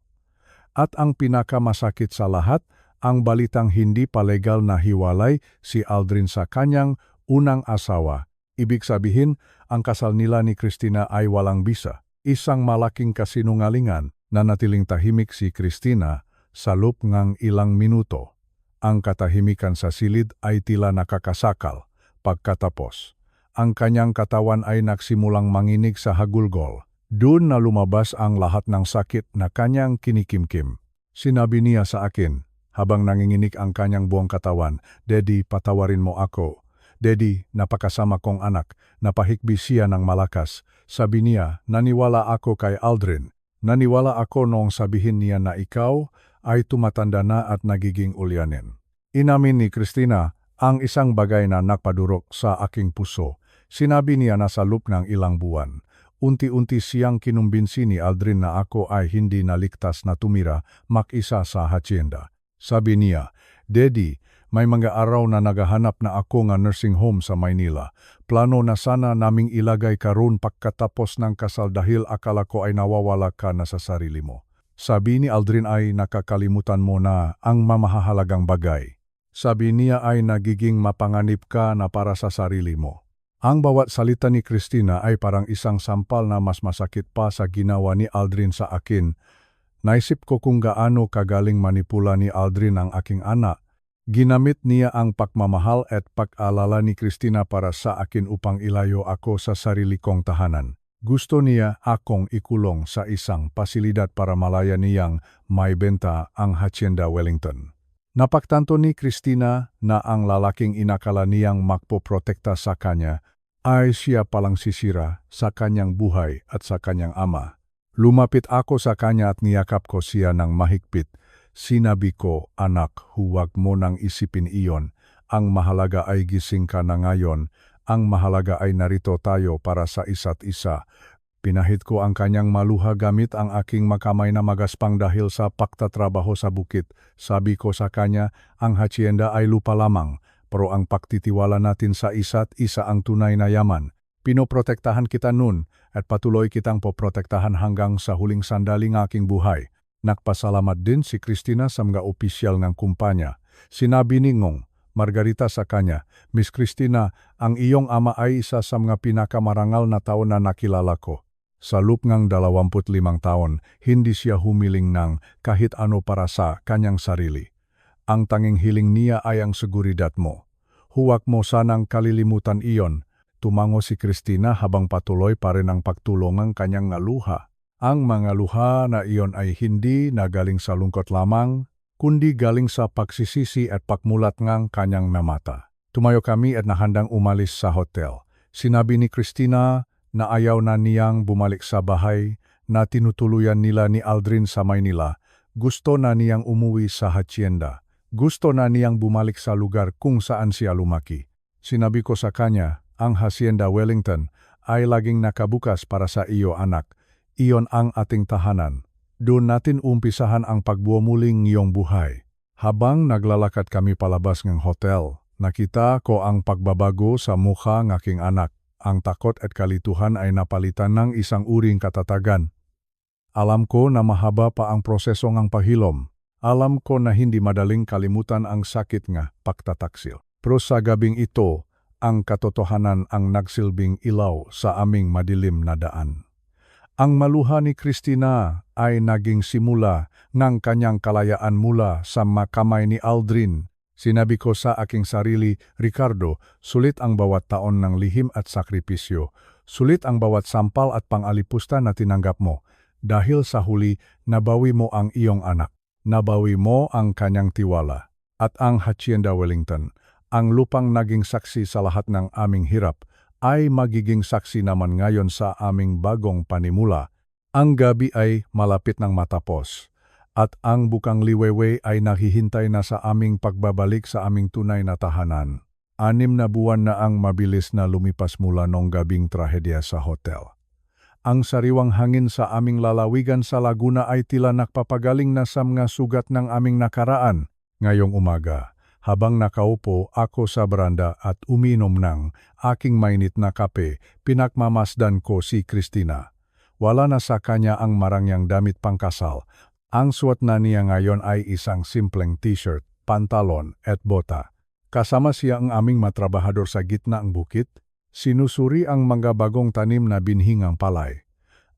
At ang pinakamasakit sa lahat, ang balitang hindi pa legal na hiwalay si Aldrin sa kanyang unang asawa. Ibig sabihin, ang kasal nila ni Christina ay walang bisa. Isang malaking kasinungalingan na natiling tahimik si Christina sa loob ng ilang minuto. Ang katahimikan sa silid ay tila nakakasakal. Pagkatapos, ang kanyang katawan ay nagsimulang manginig sa hagulgol. Doon na lumabas ang lahat ng sakit na kanyang kinikimkim. Sinabi niya sa akin, habang nanginginig ang kanyang buong katawan, "Daddy, patawarin mo ako. Daddy, napakasama kong anak, napahikbi siya ng malakas." Sabi niya, "Naniwala ako kay Aldrin. Naniwala ako noong sabihin niya na ikaw ay tumatanda na at nagiging ulyanin." Inamin ni Christina ang isang bagay na nakpadurok sa aking puso. Sinabi niya na sa loob ng ilang buwan, unti-unti siyang kinumbinsi ni Aldrin na ako ay hindi naligtas na tumira mag-isa sa hacienda. Sabi niya, "Daddy, may mga araw na naghahanap na ako nga nursing home sa Maynila. Plano na sana naming ilagay karon pagkatapos ng kasal dahil akala ko ay nawawala ka na sa sarili mo." Sabi ni Aldrin ay nakakalimutan mo na ang mamahalagang bagay. Sabi niya ay nagiging mapanganib ka na para sa sarili mo. Ang bawat salita ni Christina ay parang isang sampal na mas masakit pa sa ginawa ni Aldrin sa akin. Naisip ko kung gaano kagaling manipula ni Aldrin ang aking anak. Ginamit niya ang pagmamahal at pag-alala ni Christina para sa akin upang ilayo ako sa sarili kong tahanan. Gusto niya akong ikulong sa isang pasilidad para malaya niyang maibenta ang Hacienda Wellington. Napagtanto ni Christina na ang lalaking inakala niyang magpoprotekta sa kanya ay siya palang sisira sa kanyang buhay at sa kanyang ama. Lumapit ako sa kanya at niyakap ko siya ng mahigpit. Sinabi ko, anak, huwag mo nang isipin iyon. Ang mahalaga ay gising ka na ngayon. Ang mahalaga ay narito tayo para sa isa't isa. Pinahid ko ang kanyang maluha gamit ang aking makamay na magaspang dahil sa pagtatrabaho sa bukit. Sabi ko sa kanya, ang hacienda ay lupa lamang, pero ang pagtitiwala natin sa isa't isa ang tunay na yaman. Pinoprotektahan kita nun at patuloy kitang poprotektahan hanggang sa huling sandali ng aking buhay. Nagpasalamat din si Christina sa mga opisyal ng kumpanya. Sinabi ni Ngong Margarita sa kanya, Miss Christina, ang iyong ama ay isa sa mga pinakamarangal na tao na nakilala ko. Sa loob ng 25 taon, hindi siya humiling ng kahit ano para sa kanyang sarili. Ang tanging hiling niya ay ang seguridad mo. Huwag mo sanang kalilimutan iyon. Tumango si Christina habang patuloy pa rin ang pagtulong ng kanyang luha. Ang mga luha na iyon ay hindi nagaling sa lungkot lamang, kundi galing sa pagsisisi at pagmulat ng kanyang mata. Tumayo kami at nahandang umalis sa hotel. Sinabi ni Christina na ayaw na niyang bumalik sa bahay na tinutuluyan nila ni Aldrin sa Maynila. Gusto na niyang umuwi sa hacienda. Gusto na niyang bumalik sa lugar kung saan siya lumaki. Sinabi ko sa kanya, ang Hacienda Wellington ay laging nakabukas para sa iyo anak. Iyon ang ating tahanan. Doon natin umpisahan ang pagbuo-muling iyong buhay. Habang naglalakad kami palabas ng hotel, nakita ko ang pagbabago sa mukha ng aking anak. Ang takot at kalituhan ay napalitan ng isang uring katatagan. Alam ko na mahaba pa ang proseso ng paghilom. Alam ko na hindi madaling kalimutan ang sakit nga pagtataksil. Pero sa gabing ito, ang katotohanan ang nagsilbing ilaw sa aming madilim na daan. Ang maluha ni Christina ay naging simula ng kanyang kalayaan mula sa makamay ni Aldrin. Sinabi ko sa aking sarili, Ricardo, sulit ang bawat taon ng lihim at sakripisyo. Sulit ang bawat sampal at pang-alipusta na tinanggap mo. Dahil sa huli, nabawi mo ang iyong anak. Nabawi mo ang kanyang tiwala. At ang Hacienda Wellington, ang lupang naging saksi sa lahat ng aming hirap, ay magiging saksi naman ngayon sa aming bagong panimula. Ang gabi ay malapit ng matapos. At ang bukang liwewe ay naghihintay na sa aming pagbabalik sa aming tunay na tahanan. 6 na buwan na ang mabilis na lumipas mula nung gabing trahedya sa hotel. Ang sariwang hangin sa aming lalawigan sa Laguna ay tila nakpapagaling na sa mga sugat ng aming nakaraan. Ngayong umaga, habang nakaupo ako sa beranda at uminom ng aking mainit na kape, pinagmamasdan ko si Christina. Wala na sa kanya ang marangyang damit pangkasal. Ang suot na niya ngayon ay isang simpleng t-shirt, pantalon at bota. Kasama siya ang aming matrabahador sa gitna ng bukit, sinusuri ang mga bagong tanim na binhingang palay.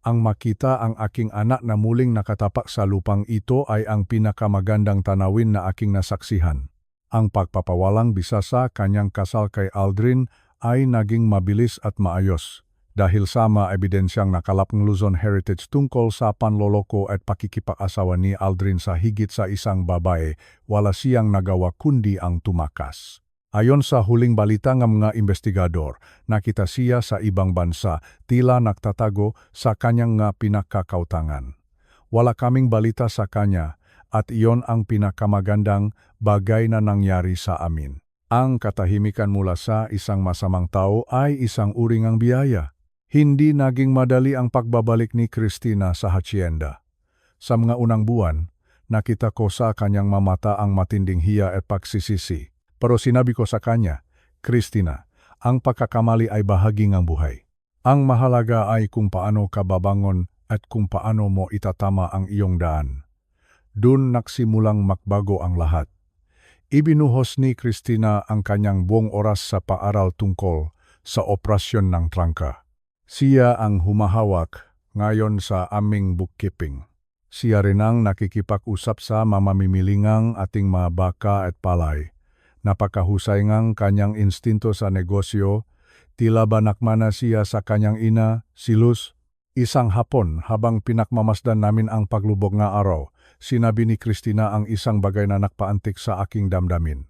Ang makita ang aking anak na muling nakatapak sa lupang ito ay ang pinakamagandang tanawin na aking nasaksihan. Ang pagpapawalang bisa sa kanyang kasal kay Aldrin ay naging mabilis at maayos. Dahil sa mga ebidensyang nakalap ng Luzon Heritage tungkol sa panloloko at pakikipag-asawa ni Aldrin sa higit sa isang babae, wala siyang nagawa kundi ang tumakas. Ayon sa huling balita ng mga investigador, nakita siya sa ibang bansa, tila nagtatago sa kanyang nga pinakakautangan. Wala kaming balita sa kanya at iyon ang pinakamagandang bagay na nangyari sa amin. Ang katahimikan mula sa isang masamang tao ay isang uring biyaya. Hindi naging madali ang pagbabalik ni Christina sa hacienda. Sa mga unang buwan, nakita ko sa kanyang mamata ang matinding hiya at pagsisisi. Pero sinabi ko sa kanya, Christina, ang pagkakamali ay bahagi ng buhay. Ang mahalaga ay kung paano ka babangon at kung paano mo itatama ang iyong daan. Doon nagsimulang makbago ang lahat. Ibinuhos ni Christina ang kanyang buong oras sa paaral tungkol sa operasyon ng trangka. Siya ang humahawak ngayon sa aming bookkeeping. Siya rin ang nakikipag-usap sa mamamimilingang ating mga baka at palay. Napakahusay ngang kanyang instinto sa negosyo, tila ba nakmana siya sa kanyang ina, si Luz. Isang hapon habang pinakmamasdan namin ang paglubog nga araw, sinabi ni Christina ang isang bagay na nakpaantik sa aking damdamin.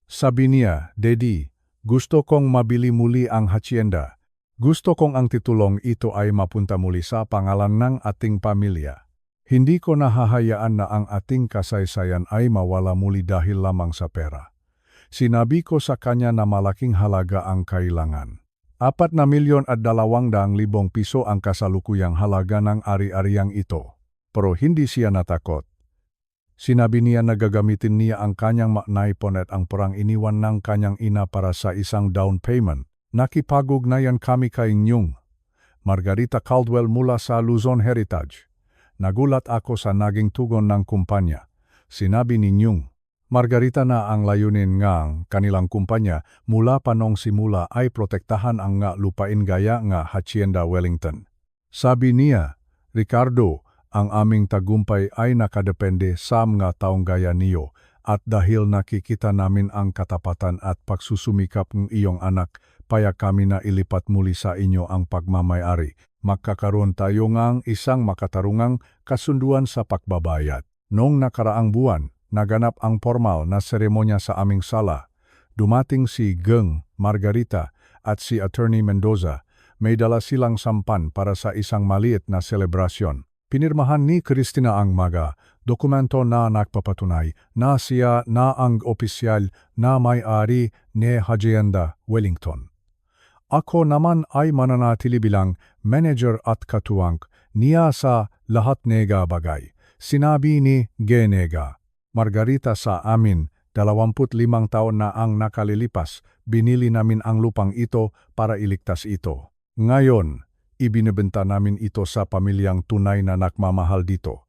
Sabi niya, Daddy, Gusto kong mabili muli ang hacienda. Gusto kong ang titulong ito ay mapunta muli sa pangalan ng ating pamilya. Hindi ko nahahayaan na ang ating kasaysayan ay mawala muli dahil lamang sa pera. Sinabi ko sa kanya na malaking halaga ang kailangan. 4,200,000 piso ang kasalukuyang halaga ng ari-ariang ito. Pero hindi siya natakot. Sinabi niya na gagamitin niya ang kanyang naipon at ang perang iniwan ng kanyang ina para sa isang down payment. Nakipag-ugnayan kami kay Nyung Margarita Caldwell mula sa Luzon Heritage. Nagulat ako sa naging tugon ng kumpanya. Sinabi ni Nyung Margarita na ang layunin ng kanilang kumpanya mula pa noong simula ay protektahan ang nga lupain gaya nga Hacienda Wellington. Sabi niya, Ricardo, ang aming tagumpay ay nakadepende sa mga taong gaya niyo at dahil nakikita namin ang katapatan at pagsusumikap ng iyong anak, paya kami na ilipat muli sa inyo ang pagmamayari. Magkakaroon tayo ng isang makatarungang kasunduan sa pagbabayad. Noong nakaraang buwan, naganap ang formal na seremonya sa aming sala. Dumating si Geng Margarita at si Attorney Mendoza. May dala silang sampan para sa isang maliit na selebrasyon. Pinirmahan ni Cristina ang mga dokumento na nagpapatunay na siya na ang opisyal na may-ari ni Hacienda Wellington. Ako naman ay mananatili bilang manager at katuwang niya sa lahat ng bagay. Sinabi ni Genega Margarita sa amin, 25 taon na ang nakalilipas, binili namin ang lupang ito para iligtas ito. Ngayon, ibinibenta namin ito sa pamilyang tunay na nagmamahal dito.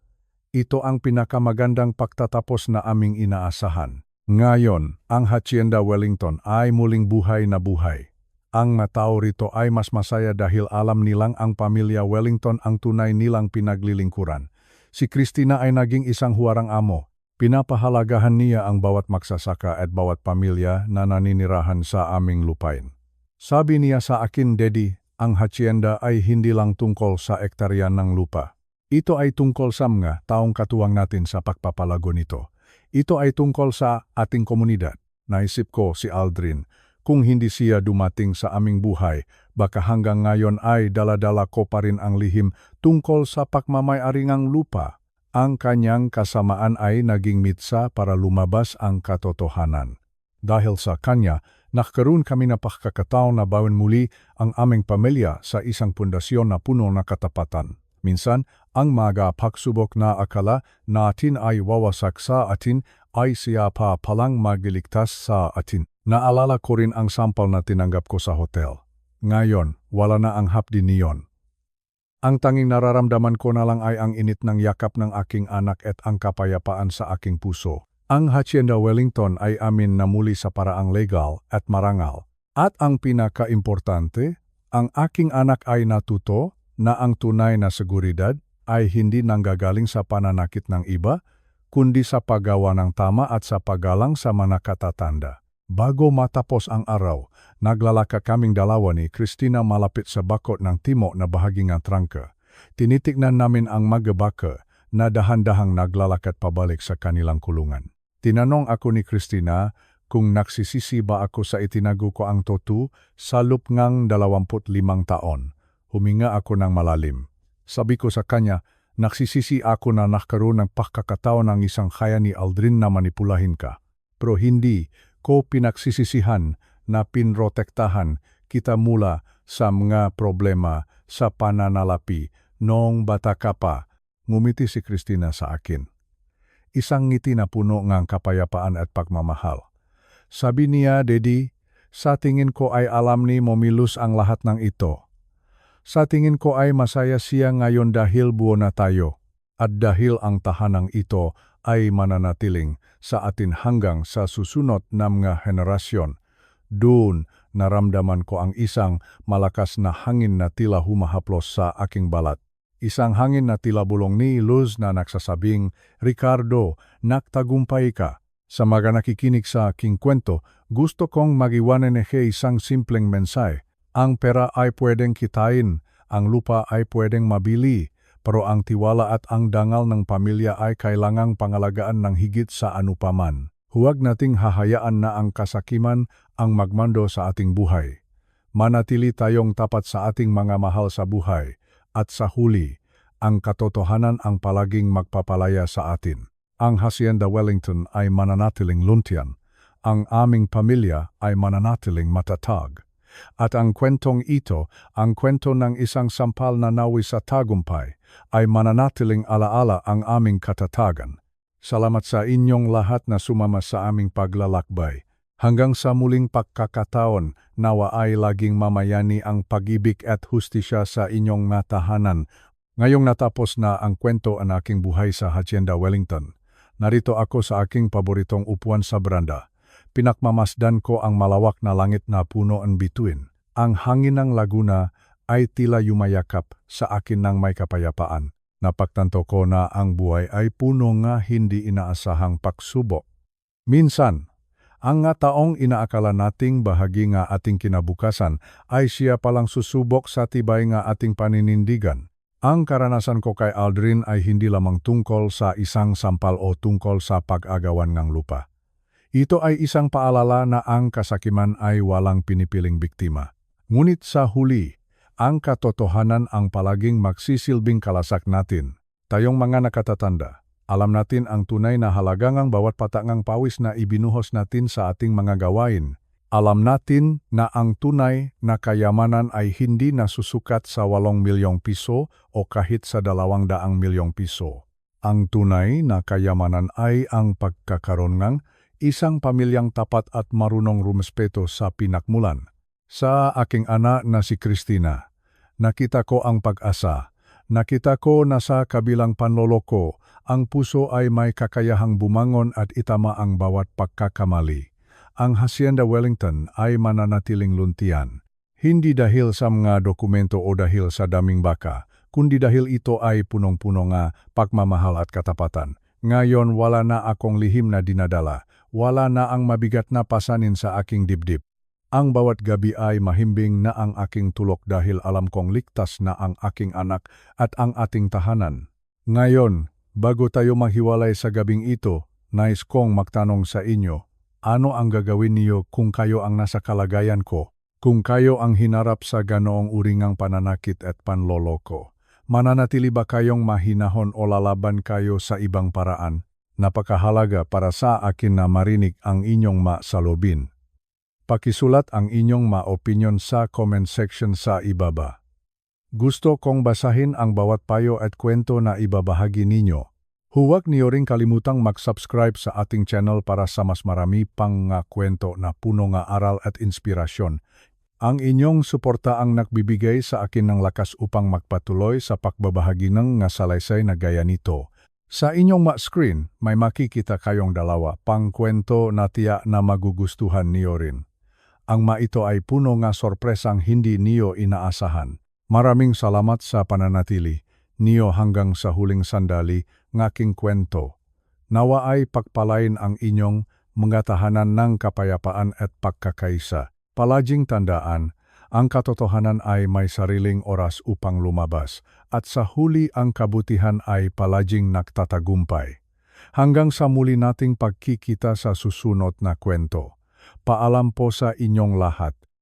Ito ang pinakamagandang pagtatapos na aming inaasahan. Ngayon, ang Hacienda Wellington ay muling buhay na buhay. Ang matao rito ay mas masaya dahil alam nilang ang pamilya Wellington ang tunay nilang pinaglilingkuran. Si Cristina ay naging isang huwarang amo. Pinapahalagahan niya ang bawat magsasaka at bawat pamilya na naninirahan sa aming lupain. Sabi niya sa akin, Daddy, ang hacienda ay hindi lang tungkol sa ektarya ng lupa. Ito ay tungkol sa mga taong katuwang natin sa pagpapalago nito. Ito ay tungkol sa ating komunidad. Naisip ko si Aldrin, kung hindi siya dumating sa aming buhay, baka hanggang ngayon ay dala-dala ko pa rin ang lihim tungkol sa pagmamayari ng lupa. Ang kanyang kasamaan ay naging mitsa para lumabas ang katotohanan. Dahil sa kanya, nagkaroon kami na pagkakataon na bawin muli ang aming pamilya sa isang pundasyon na puno na katapatan. Minsan, ang mga pagsubok na akala natin ay wawasak sa atin ay siya pa palang magiligtas sa atin. Naalala ko rin ang sampal na tinanggap ko sa hotel. Ngayon, wala na ang hapdi niyon. Ang tanging nararamdaman ko na lang ay ang init ng yakap ng aking anak at ang kapayapaan sa aking puso. Ang Hacienda Wellington ay amin na muli sa paraang legal at marangal. At ang pinaka-importante, ang aking anak ay natuto na ang tunay na seguridad ay hindi nanggagaling sa pananakit ng iba, kundi sa paggawa ng tama at sa paggalang sa mga katatanda. Bago matapos ang araw, naglalaka kaming dalawa ni Cristina malapit sa bakod ng timo na bahagi ng trangka. Tinitignan namin ang mga baka na dahan-dahang naglalakad pabalik sa kanilang kulungan. Tinanong ako ni Cristina kung nagsisisi ba ako sa itinago ko ang totu sa loob ng 25 taon. Huminga ako ng malalim. Sabi ko sa kanya, nagsisisi ako na nagkaroon ng pagkakataon ng isang kaya ni Aldrin na manipulahin ka. Pero hindi ko pinagsisisihan na pinrotektahan kita mula sa mga problema sa pananalapi noong bata ka pa. Ngumiti si Cristina sa akin. Isang ngiti na puno ng kapayapaan at pagmamahal. Sabi niya, Daddy, sa tingin ko ay alam ni Momilus ang lahat ng ito. Sa tingin ko ay masaya siya ngayon dahil buo na tayo. At dahil ang tahanang ito ay mananatiling sa atin hanggang sa susunod na mga henerasyon. Doon naramdaman ko ang isang malakas na hangin na tila humahaplos sa aking balat. Isang hangin na tila bulong ni Luz na nagsasabing, Ricardo, nagtagumpay ka. Sa mga nakikinig sa aking kwento, gusto kong mag-iwanan isang simpleng mensahe. Ang pera ay pwedeng kitain, ang lupa ay pwedeng mabili, pero ang tiwala at ang dangal ng pamilya ay kailangang pangalagaan ng higit sa anupaman. Huwag nating hahayaan na ang kasakiman ang magmando sa ating buhay. Manatili tayong tapat sa ating mga mahal sa buhay at sa huli, ang katotohanan ang palaging magpapalaya sa atin. Ang Hacienda Wellington ay mananatiling luntian. Ang aming pamilya ay mananatiling matatag. At ang kwentong ito, ang kwento ng isang sampal na nawi sa tagumpay, ay mananatiling alaala ang aming katatagan. Salamat sa inyong lahat na sumama sa aming paglalakbay. Hanggang sa muling pagkakataon, nawa ay laging mamayani ang pag-ibig at hustisya sa inyong matahanan. Ngayong natapos na ang kwento ang aking buhay sa Hacienda Wellington, narito ako sa aking paboritong upuan sa beranda. Pinakmamasdan ko ang malawak na langit na puno ang bituin. Ang hangin ng Laguna ay tila yumayakap sa akin ng may kapayapaan. Napagtanto ko na ang buhay ay puno nga hindi inaasahang pagsubok. Minsan, ang nga taong inaakala nating bahagi nga ating kinabukasan ay siya palang susubok sa tibay nga ating paninindigan. Ang karanasan ko kay Aldrin ay hindi lamang tungkol sa isang sampal o tungkol sa pag-agawan ng lupa. Ito ay isang paalala na ang kasakiman ay walang pinipiling biktima. Ngunit sa huli, ang katotohanan ang palaging magsisilbing kalasak natin. Tayong mga nakatatanda, alam natin ang tunay na halagang ang bawat patangang pawis na ibinuhos natin sa ating mga gawain. Alam natin na ang tunay na kayamanan ay hindi nasusukat sa 8 milyong piso o kahit sa 200 milyong piso. Ang tunay na kayamanan ay ang pagkakaroon ng isang pamilyang tapat at marunong rumespeto sa pinakmulan. Sa aking anak na si Christina, nakita ko ang pag-asa. Nakita ko na sa kabilang panloloko, ang puso ay may kakayahang bumangon at itama ang bawat pagkakamali. Ang Hacienda Wellington ay mananatiling luntian. Hindi dahil sa mga dokumento o dahil sa daming baka, kundi dahil ito ay punong-puno nga pagmamahal at katapatan. Ngayon wala na akong lihim na dinadala, wala na ang mabigat na pasanin sa aking dibdib. Ang bawat gabi ay mahimbing na ang aking tulok dahil alam kong ligtas na ang aking anak at ang ating tahanan. Ngayon, bago tayo maghiwalay sa gabing ito, nais kong magtanong sa inyo, ano ang gagawin niyo kung kayo ang nasa kalagayan ko? Kung kayo ang hinarap sa ganoong uringang pananakit at panloloko, mananatili ba kayong mahinahon o lalaban kayo sa ibang paraan? Napakahalaga para sa akin na marinig ang inyong masalubin. Pakisulat ang inyong ma-opinion sa comment section sa ibaba. Gusto kong basahin ang bawat payo at kwento na ibabahagi ninyo. Huwag niyo ring kalimutang mag-subscribe sa ating channel para sa mas marami pang nga kwento na puno nga aral at inspirasyon. Ang inyong suporta ang nagbibigay sa akin ng lakas upang magpatuloy sa pagbabahagi ng nga salaysay na gaya nito. Sa inyong screen, may makikita kayong dalawa pang kwento na tiyak na magugustuhan niyo rin. Ang ito ay puno nga sorpresang hindi niyo inaasahan. Maraming salamat sa pananatili niyo hanggang sa huling sandali ngaking kwento. Nawa ay pagpalain ang inyong mga tahanan ng kapayapaan at pagkakaisa. Palaging tandaan, ang katotohanan ay may sariling oras upang lumabas at sa huli ang kabutihan ay palaging nagtatagumpay. Hanggang sa muli nating pagkikita sa susunod na kwento. Paalam po sa inyong lahat.